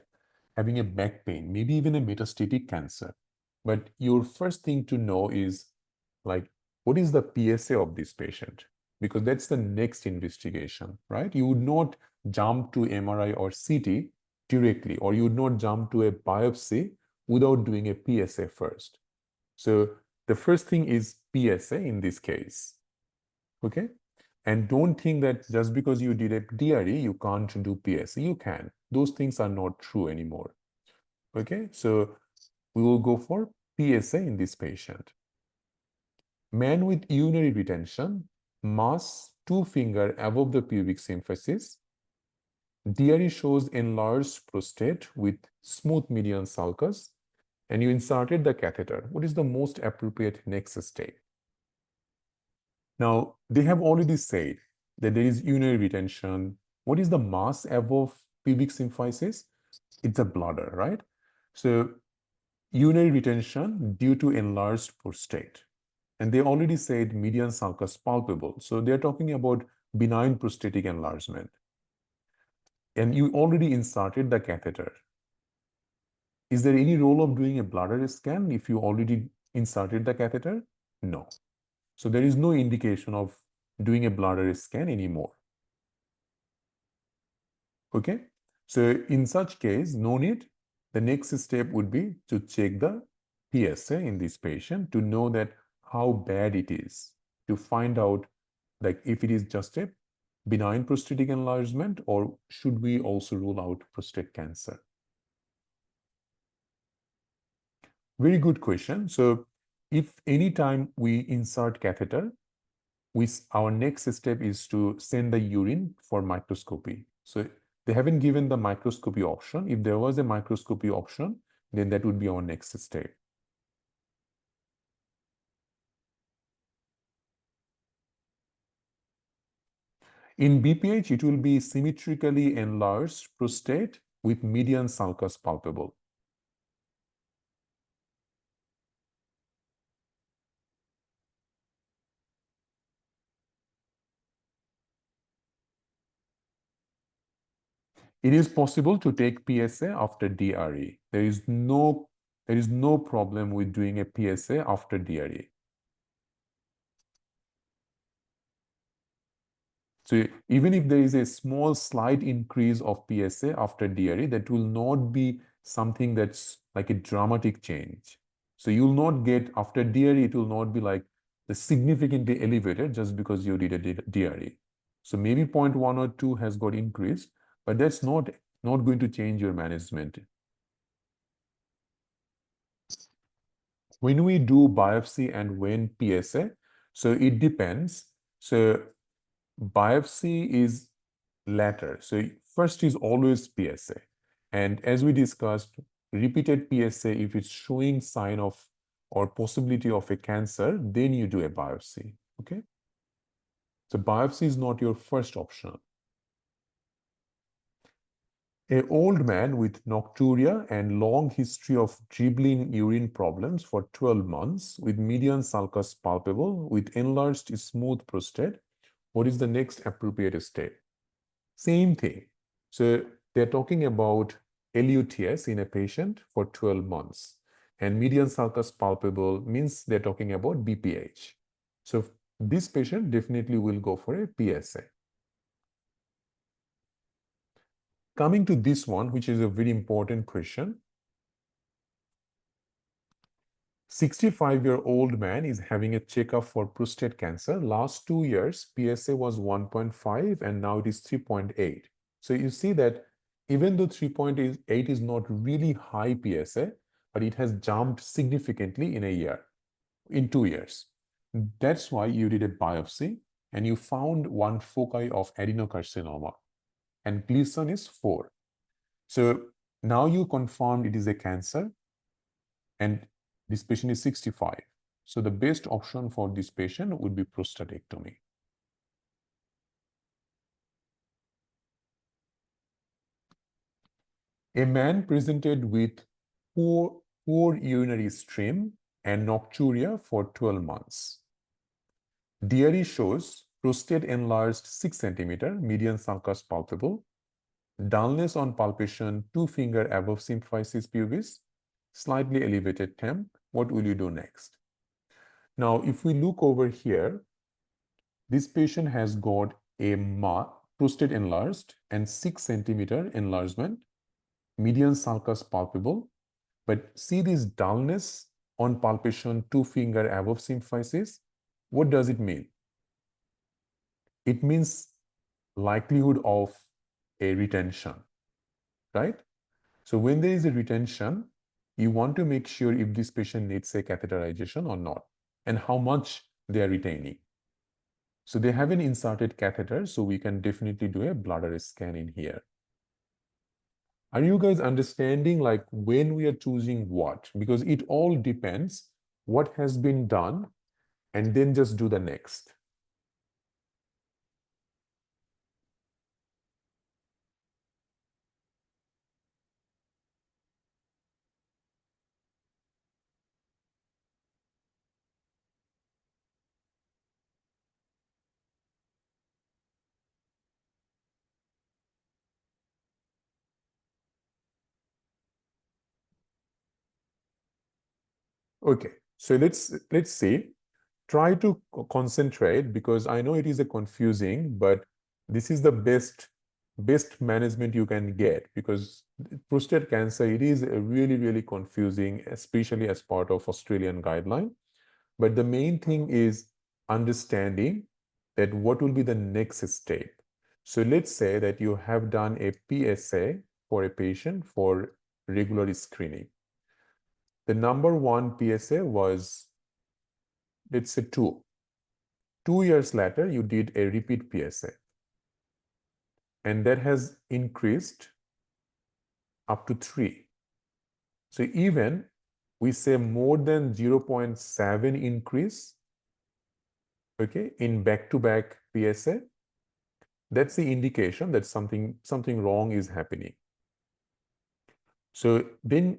Having a back pain, maybe even a metastatic cancer. But your first thing to know is like, what is the PSA of this patient? Because that's the next investigation, right? You would not jump to MRI or CT directly, or you would not jump to a biopsy without doing a PSA first. So the first thing is PSA in this case, okay? And don't think that just because you did a DRE, you can't do PSA. You can. Those things are not true anymore, okay? So we will go for PSA in this patient. Man with urinary retention, mass 2 finger above the pubic symphysis. DRE shows enlarged prostate with smooth median sulcus, and you inserted the catheter. What is the most appropriate next step? Now, they have already said that there is urinary retention. What is the mass above pubic symphysis? It's a bladder, right? So urinary retention due to enlarged prostate. And they already said median sulcus palpable. So they're talking about benign prostatic enlargement. And you already inserted the catheter. Is there any role of doing a bladder scan if you already inserted the catheter? No. So there is no indication of doing a bladder scan anymore. Okay? So in such case, no need. The next step would be to check the PSA in this patient to know that how bad it is, to find out like if it is just a benign prostatic enlargement or should we also rule out prostate cancer. Very good question. So if anytime we insert catheter, our next step is to send the urine for microscopy. So they haven't given the microscopy option. If there was a microscopy option, then that would be our next step. In BPH, it will be symmetrically enlarged prostate with median sulcus palpable. It is possible to take PSA after DRE. There is no problem with doing a PSA after DRE. So even if there is a small slight increase of PSA after DRE, that will not be something that's like a dramatic change. So you'll not get, after DRE, it will not be like the significantly elevated just because you did a DRE. So maybe 0.1 or 2 has got increased, but that's not going to change your management. When we do biopsy and when PSA, so it depends. So biopsy is latter. So first is always PSA. And as we discussed, repeated PSA, if it's showing sign of or possibility of a cancer, then you do a biopsy, okay? So biopsy is not your first option. An old man with nocturia and long history of dribbling urine problems for 12 months with median sulcus palpable with enlarged smooth prostate. What is the next appropriate step? Same thing. So they're talking about LUTS in a patient for 12 months. And median sulcus palpable means they're talking about BPH. So this patient definitely will go for a PSA. Coming to this one, which is a very important question. 65-year-old man is having a checkup for prostate cancer. Last 2 years, PSA was 1.5 and now it is 3.8. So you see that even though 3.8 is not really high PSA, but it has jumped significantly in a year, in 2 years. That's why you did a biopsy and you found one foci of adenocarcinoma and Gleason is 4. So now you confirmed it is a cancer and this patient is 65. So the best option for this patient would be prostatectomy. A man presented with poor urinary stream and nocturia for 12 months. DRE shows prostate enlarged 6 centimeter, median sulcus palpable, dullness on palpation 2 finger above symphysis pubis, slightly elevated temp. What will you do next? Now, if we look over here, this patient has got a prostate enlarged and 6 centimeter enlargement, median sulcus palpable, but see this dullness on palpation 2 finger above symphysis. What does it mean? It means likelihood of a retention, right? So when there is a retention, you want to make sure if this patient needs a catheterization or not, and how much they are retaining. So they have an inserted catheter, so we can definitely do a bladder scan in here. Are you guys understanding like when we are choosing what? Because it all depends what has been done and then just do the next. Okay, so let's see. Try to concentrate because I know it is a confusing, but this is the best management you can get because prostate cancer, it is a really confusing, especially as part of Australian guideline. But the main thing is understanding that what will be the next step. So let's say that you have done a PSA for a patient for regular screening. The number one PSA was, let's say, 2. 2 years later, you did a repeat PSA. And that has increased up to 3. So even we say more than 0.7 increase, okay, in back-to-back PSA, that's the indication that something wrong is happening. So then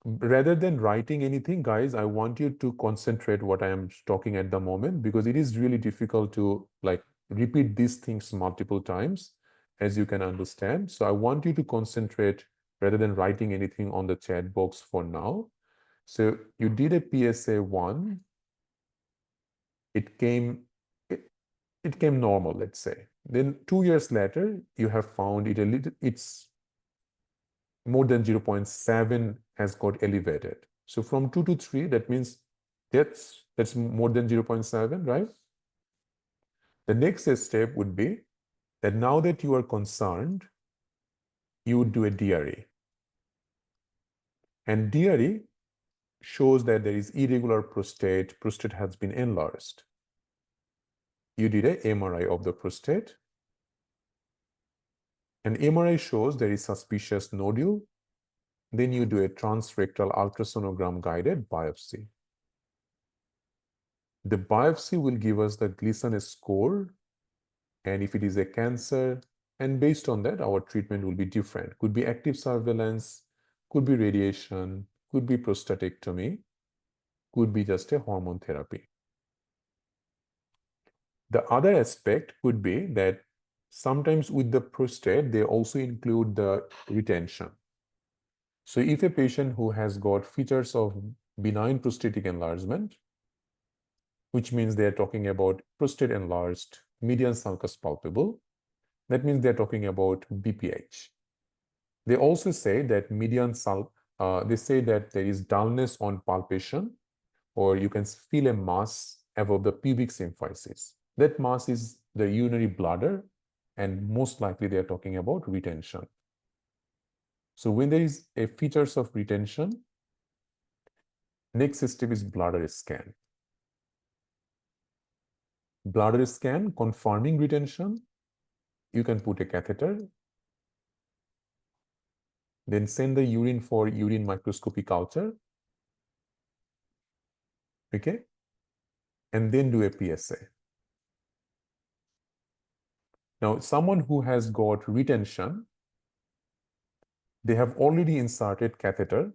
rather than writing anything, guys, I want you to concentrate what I am talking at the moment because it is really difficult to like repeat these things multiple times, as you can understand. So I want you to concentrate rather than writing anything on the chat box for now. So you did a PSA 1, it came normal, let's say. Then 2 years later, you have found it it's more than 0.7 has got elevated. So from 2 to 3, that means that's more than 0.7, right? The next step would be that now that you are concerned, you would do a DRE. And DRE shows that there is irregular prostate has been enlarged. You did a MRI of the prostate. And MRI shows there is suspicious nodule. Then you do a transrectal ultrasonogram guided biopsy. The biopsy will give us the Gleason score, and if it is a cancer, and based on that, our treatment will be different. Could be active surveillance, could be radiation, could be prostatectomy, could be just a hormone therapy. The other aspect could be that sometimes with the prostate, they also include the retention. So if a patient who has got features of benign prostatic enlargement, which means they're talking about prostate enlarged, median sulcus palpable, that means they're talking about BPH. They also say that they say that there is dullness on palpation, or you can feel a mass above the pubic symphysis. That mass is the urinary bladder, and most likely they are talking about retention. So when there is a features of retention, next step is bladder scan. Bladder scan confirming retention, you can put a catheter, then send the urine for urine microscopy culture, okay, and then do a PSA. Now, someone who has got retention, they have already inserted catheter.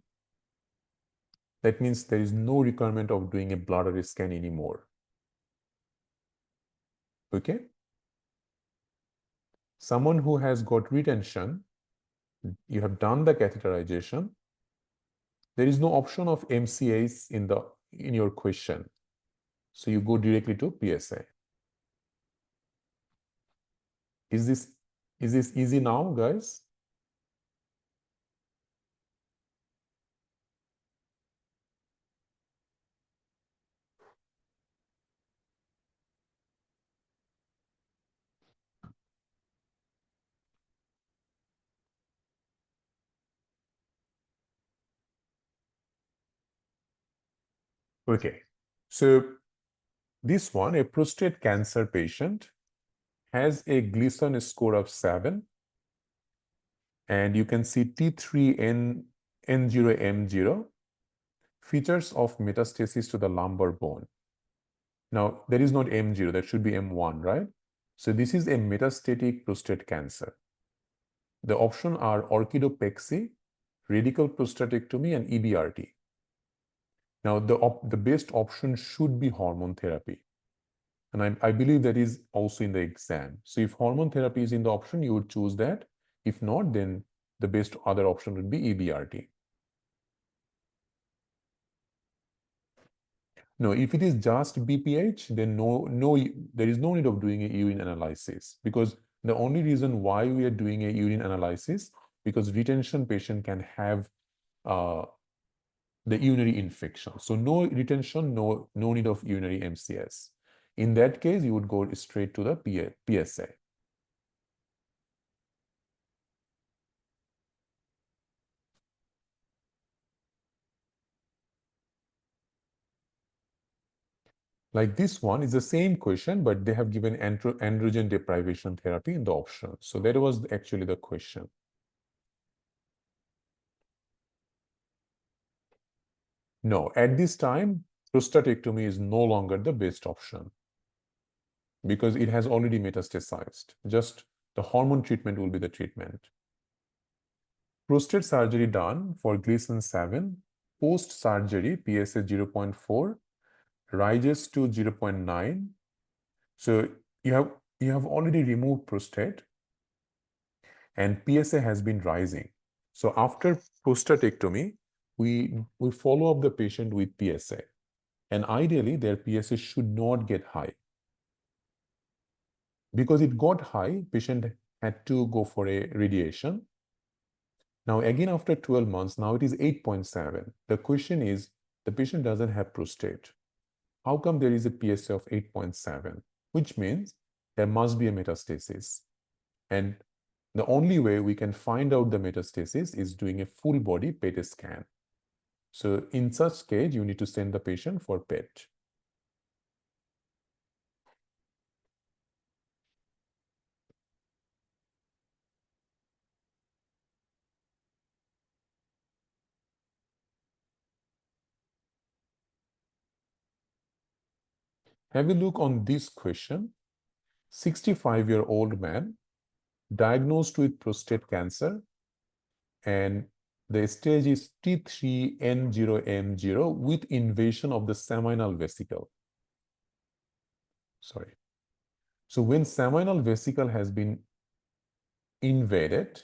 That means there is no requirement of doing a bladder scan anymore. Okay. Someone who has got retention, you have done the catheterization. There is no option of MCAs in your question. So you go directly to PSA. Is this easy now, guys? Okay. So this one, a prostate cancer patient, has a Gleason score of 7, and you can see T3N0M0, features of metastasis to the lumbar bone. Now, there is not M0, that should be M1, right? So this is a metastatic prostate cancer. The options are orchidopexy, radical prostatectomy, and EBRT. Now, the best option should be hormone therapy. And I believe that is also in the exam. So if hormone therapy is in the option, you would choose that. If not, then the best other option would be EBRT. No, if it is just BPH, then there is no need of doing a urine analysis, because the only reason why we are doing a urine analysis, because retention patient can have the urinary infection. So no retention, no need of urinary MCS. In that case, you would go straight to the PSA. Like this one is the same question, but they have given androgen deprivation therapy in the option. So that was actually the question. No, at this time, prostatectomy is no longer the best option because it has already metastasized. Just the hormone treatment will be the treatment. Prostate surgery done for Gleason 7, post-surgery PSA 0.4, rises to 0.9. So you have already removed prostate and PSA has been rising. So after prostatectomy, we follow up the patient with PSA. And ideally, their PSA should not get high. Because it got high, patient had to go for a radiation. Now, again, after 12 months, now it is 8.7. The question is, the patient doesn't have prostate. How come there is a PSA of 8.7? Which means there must be a metastasis. And the only way we can find out the metastasis is doing a full body PET scan. So in such case, you need to send the patient for PET. Have a look on this question. 65-year-old man diagnosed with prostate cancer, and the stage is T3N0M0 with invasion of the seminal vesicle. Sorry. So when seminal vesicle has been invaded,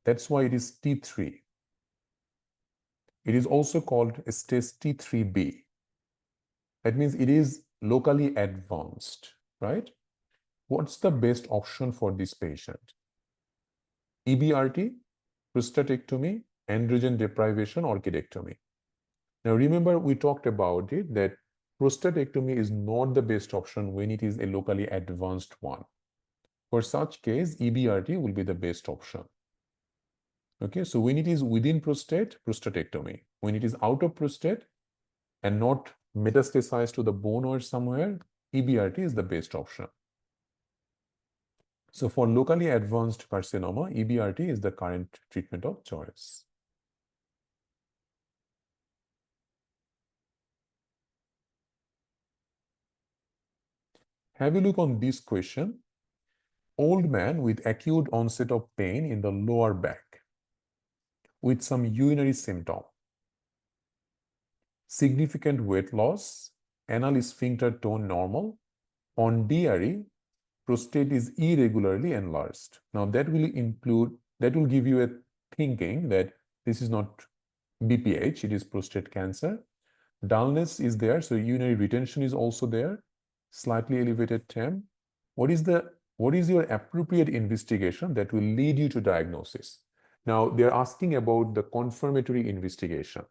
that's why it is T3. It is also called stage T3B. That means it is locally advanced, right? What's the best option for this patient? EBRT, prostatectomy, androgen deprivation, orchidectomy. Now remember, we talked about it that prostatectomy is not the best option when it is a locally advanced one. For such case, EBRT will be the best option. Okay, so when it is within prostate, prostatectomy. When it is out of prostate and not metastasized to the bone or somewhere, EBRT is the best option. So for locally advanced carcinoma, EBRT is the current treatment of choice. Have a look on this question. Old man with acute onset of pain in the lower back with some urinary symptom, significant weight loss, anal sphincter tone normal, On DRE, prostate is irregularly enlarged. Now that will give you a thinking that this is not BPH, it is prostate cancer. Dullness is there, so urinary retention is also there, slightly elevated TEM. What is your appropriate investigation that will lead you to diagnosis? Now, they're asking about the confirmatory investigation.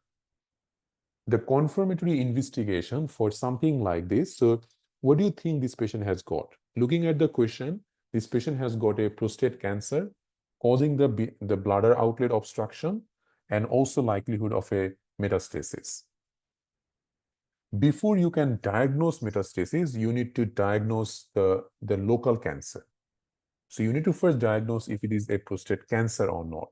The confirmatory investigation for something like this, so what do you think this patient has got? Looking at the question, this patient has got a prostate cancer causing the bladder outlet obstruction and also likelihood of a metastasis. Before you can diagnose metastasis, you need to diagnose the local cancer. So you need to first diagnose if it is a prostate cancer or not.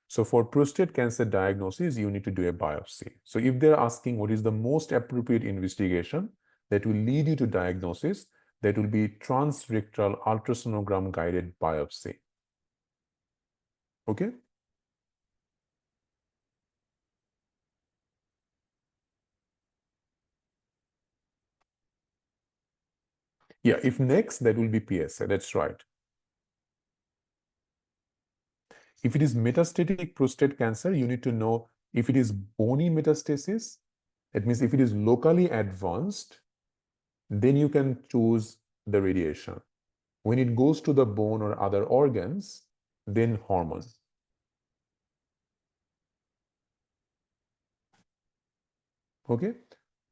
So for prostate cancer diagnosis, you need to do a biopsy. So if they're asking what is the most appropriate investigation that will lead you to diagnosis, that will be transrectal ultrasonogram guided biopsy. Okay? Yeah, if next, that will be PSA. That's right. If it is metastatic prostate cancer, you need to know if it is bony metastasis. That means if it is locally advanced, then you can choose the radiation. When it goes to the bone or other organs, then hormone. Okay,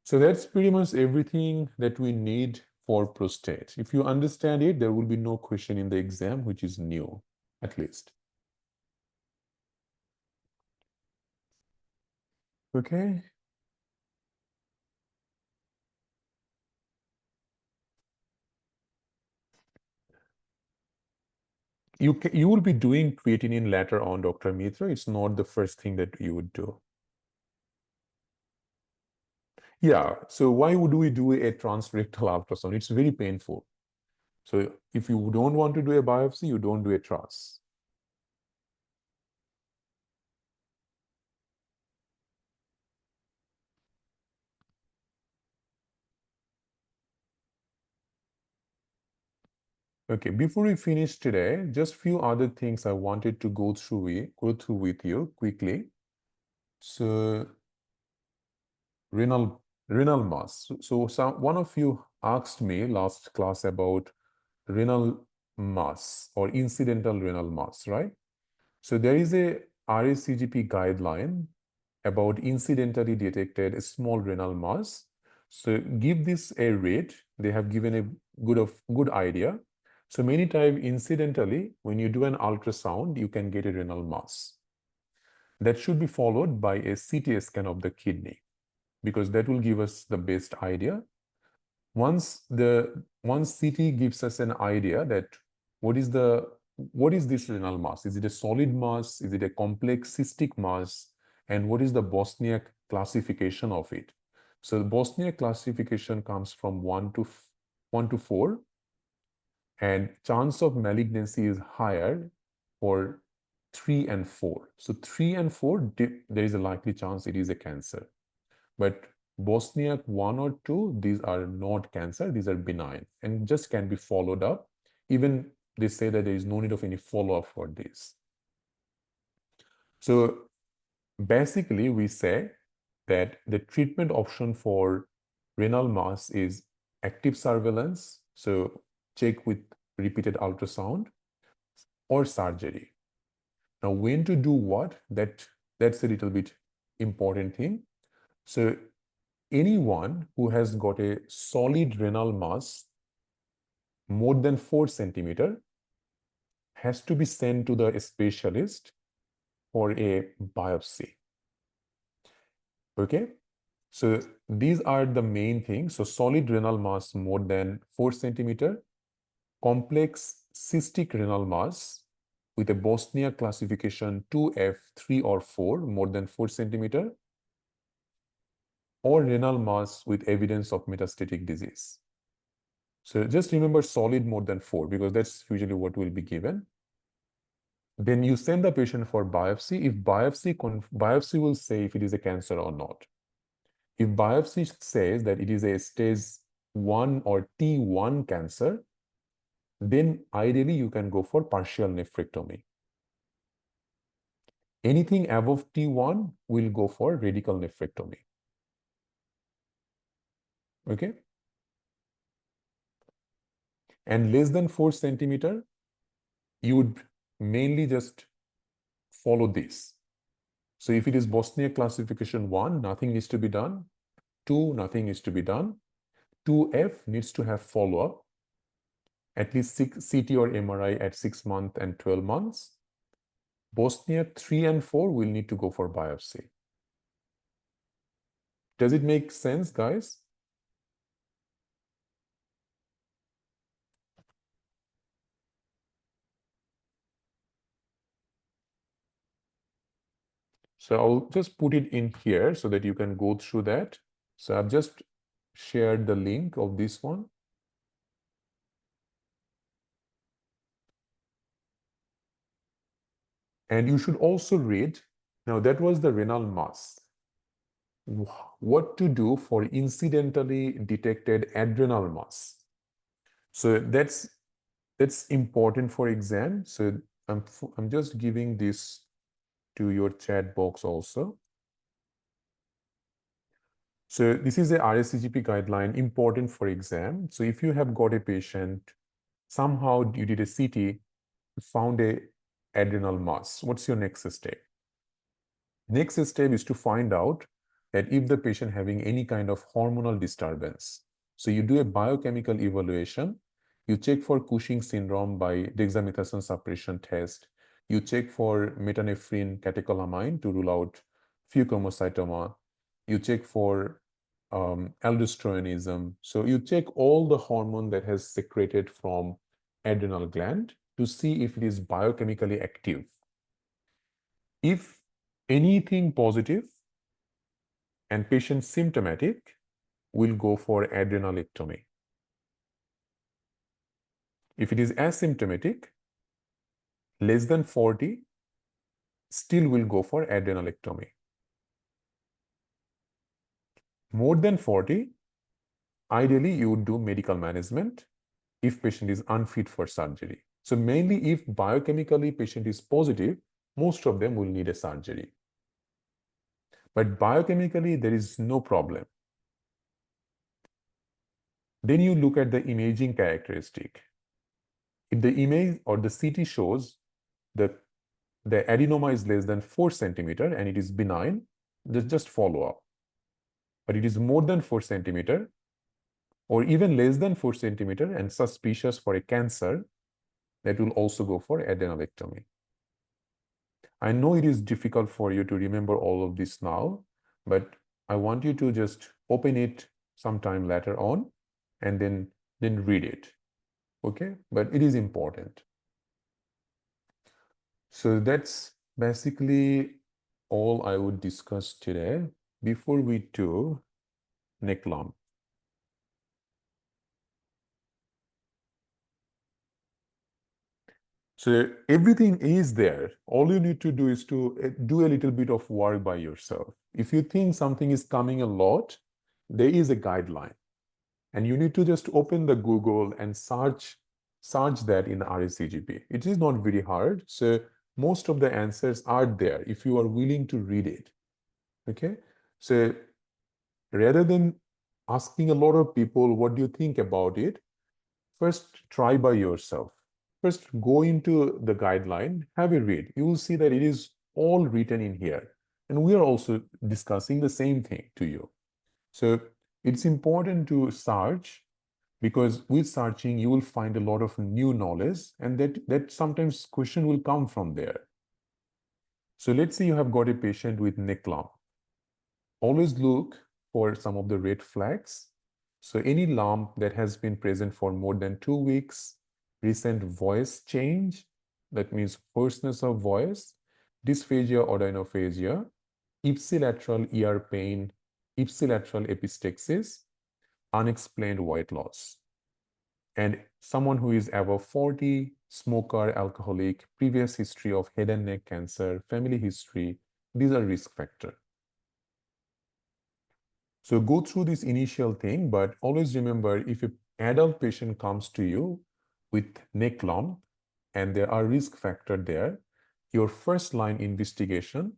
so that's pretty much everything that we need for prostate. If you understand it, there will be no question in the exam, which is new, at least. Okay. You will be doing creatinine later on, Dr. Mitra. It's not the first thing that you would do. Yeah, so why would we do a transrectal ultrasound? It's very painful. So if you don't want to do a biopsy, you don't do a trans. Okay, before we finish today, just few other things I wanted to go through with you quickly. So renal mass. So one of you asked me last class about renal mass or incidental renal mass, right? So there is a RACGP guideline about incidentally detected small renal mass. So give this a rate. They have given a good idea. So many times incidentally, when you do an ultrasound, you can get a renal mass. That should be followed by a CT scan of the kidney because that will give us the best idea. Once CT gives us an idea that what is this renal mass? Is it a solid mass? Is it a complex cystic mass? And what is the Bosniak classification of it? So the Bosniak classification comes from 1 to 4, and chance of malignancy is higher for 3 and 4. So 3 and 4, there is a likely chance it is a cancer. But Bosniak 1 or 2, these are not cancer, these are benign and just can be followed up. Even they say that there is no need of any follow-up for this. So basically, we say that the treatment option for renal mass is active surveillance, so check with repeated ultrasound, or surgery. Now, when to do what, that's a little bit important thing. So anyone who has got a solid renal mass more than 4 centimeter has to be sent to the specialist for a biopsy. Okay, so these are the main things. So solid renal mass more than 4 centimeter, complex cystic renal mass with a Bosniak classification 2F, 3 or 4, more than 4 centimeter, or renal mass with evidence of metastatic disease. So just remember solid more than 4 because that's usually what will be given. Then you send the patient for biopsy. If biopsy will say if it is a cancer or not. If biopsy says that it is a stage 1 or T1 cancer, then ideally you can go for partial nephrectomy. Anything above T1 will go for radical nephrectomy. Okay? And less than 4 centimeter, you would mainly just follow this. So if it is Bosniak classification 1, nothing needs to be done. 2, nothing needs to be done. 2F needs to have follow-up, at least CT or MRI at 6 months and 12 months. Bosniak 3 and 4 will need to go for biopsy. Does it make sense, guys? So I'll just put it in here so that you can go through that. So I've just shared the link of this one. And you should also read, now that was the renal mass. What to do for incidentally detected adrenal mass. So that's important for exam. So I'm just giving this to your chat box also. So this is a RSCGP guideline, important for exam. So if you have got a patient, somehow you did a CT, found a adrenal mass, what's your next step? Next step is to find out that if the patient having any kind of hormonal disturbance. So you do a biochemical evaluation, you check for Cushing syndrome by dexamethasone suppression test, you check for metanephrine catecholamine to rule out pheochromocytoma, you check for aldosteronism. So you check all the hormone that has secreted from adrenal gland to see if it is biochemically active. If anything positive and patient symptomatic, will go for adrenalectomy. If it is asymptomatic, less than 40, still will go for adrenalectomy. More than 40, ideally you would do medical management if patient is unfit for surgery. So mainly if biochemically patient is positive, most of them will need a surgery. But biochemically, there is no problem. Then you look at the imaging characteristic. If the image or the CT shows the adenoma is less than 4 centimeter and it is benign, just follow up. But it is more than 4 centimeter or even less than 4 centimeter and suspicious for a cancer, that will also go for adrenalectomy. I know it is difficult for you to remember all of this now, but I want you to just open it sometime later on and then read it. Okay, but it is important. So that's basically all I would discuss today. Before we do neck lump. So everything is there. All you need to do is to do a little bit of work by yourself. If you think something is coming a lot, there is a guideline. And you need to just open the Google and search that in RSCGP. It is not very hard. So most of the answers are there if you are willing to read it. Okay? So rather than asking a lot of people, what do you think about it? First, try by yourself. First, go into the guideline, have a read. You will see that it is all written in here. And we are also discussing the same thing to you. So it's important to search, because with searching, you will find a lot of new knowledge, and that sometimes question will come from there. So let's say you have got a patient with neck lump. Always look for some of the red flags. So any lump that has been present for more than 2 weeks, recent voice change, that means hoarseness of voice, dysphagia or odynophagia, ipsilateral ear pain, ipsilateral epistaxis, unexplained weight loss. And someone who is above 40, smoker, alcoholic, previous history of head and neck cancer, family history, these are risk factors. So go through this initial thing, but always remember, if an adult patient comes to you with neck lump and there are risk factor there, your first line investigation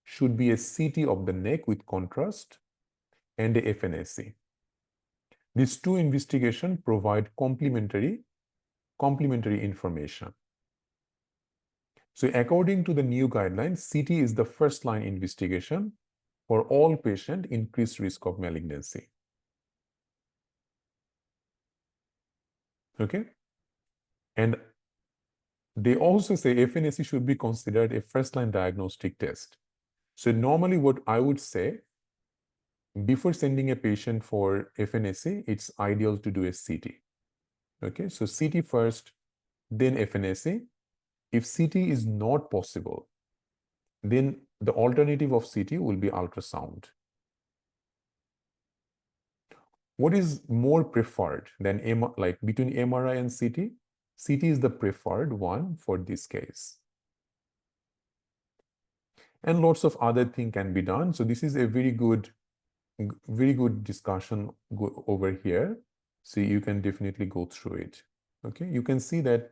should be a CT of the neck with contrast and a FNAC. These two investigations provide complementary information. So according to the new guidelines, CT is the first line investigation for all patients increased risk of malignancy. Okay? And they also say FNAC should be considered a first-line diagnostic test. So normally what I would say, before sending a patient for FNAC, it's ideal to do a CT. Okay, so CT first, then FNAC. If CT is not possible, then the alternative of CT will be ultrasound. What is more preferred than like between MRI and CT? CT is the preferred one for this case. And lots of other things can be done. So this is a very good discussion over here. So you can definitely go through it. Okay, you can see that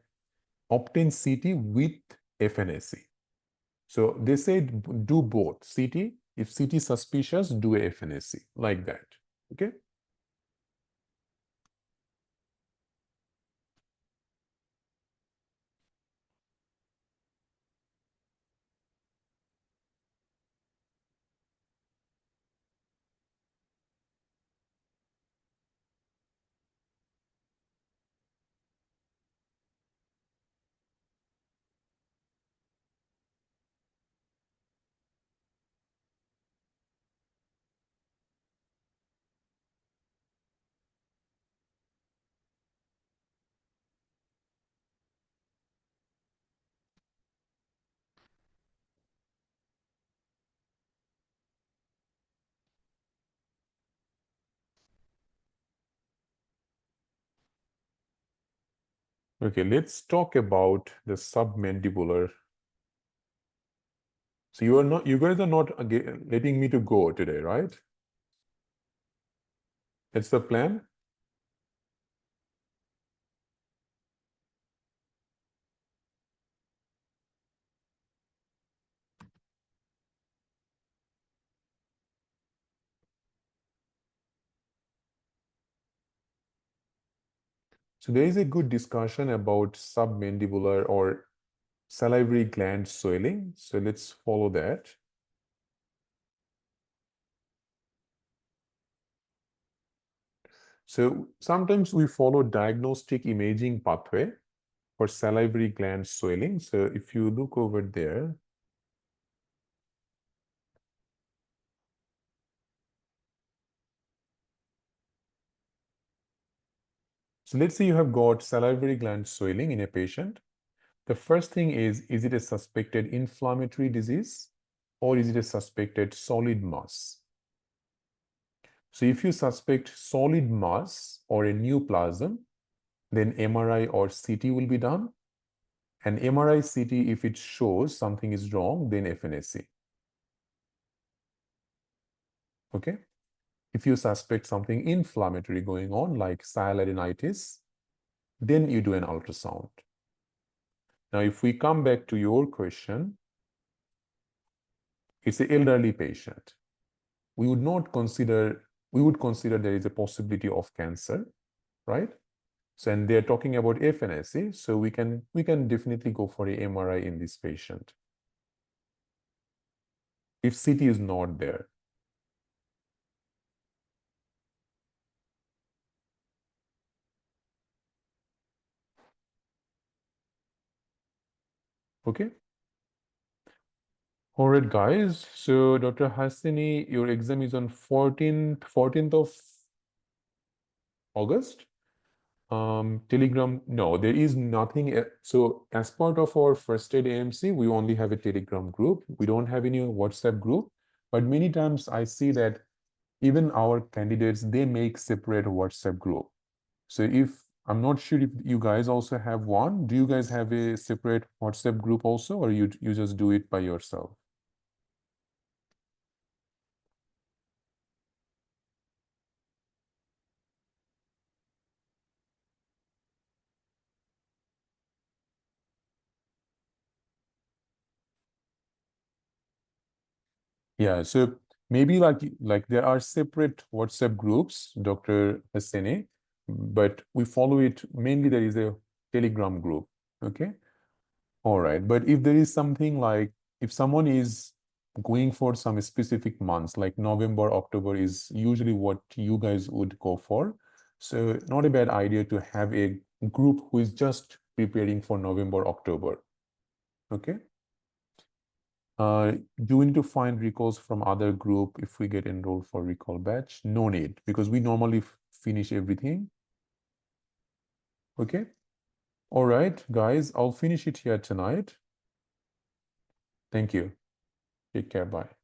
obtain CT with FNAC. So they said do both CT. If CT suspicious, do a FNAC like that. Okay. Okay, let's talk about the submandibular. So you guys are not letting me to go today, right? That's the plan? So there is a good discussion about submandibular or salivary gland swelling. So let's follow that. So sometimes we follow diagnostic imaging pathway for salivary gland swelling. So if you look over there, so let's say you have got salivary gland swelling in a patient. The first thing is it a suspected inflammatory disease or is it a suspected solid mass? So if you suspect solid mass or a neoplasm, then MRI or CT will be done. And MRI CT, if it shows something is wrong, then FNAC. Okay. If you suspect something inflammatory going on, like sialadenitis, then you do an ultrasound. Now, if we come back to your question, it's an elderly patient. We would consider there is a possibility of cancer, right? So, and they're talking about FNAC, so we can definitely go for a MRI in this patient if CT is not there. Okay. All right, guys. So, Dr. Hassani, your exam is on 14th of August. Telegram, no, there is nothing. So as part of our first aid AMC, we only have a Telegram group. We don't have any WhatsApp group, but many times I see that even our candidates, they make separate WhatsApp group. So if I'm not sure if you guys also have one, do you guys have a separate WhatsApp group also, or you just do it by yourself? Yeah, so maybe like there are separate WhatsApp groups, Dr. Hassani, but we follow it mainly there is a Telegram group. Okay. All right. But if there is something like if someone is going for some specific months, like November, October is usually what you guys would go for. So not a bad idea to have a group who is just preparing for November, October. Okay. Do we need to find recalls from other group if we get enrolled for recall batch? No need, because we normally finish everything. Okay. All right, guys, I'll finish it here tonight. Thank you. Take care. Bye.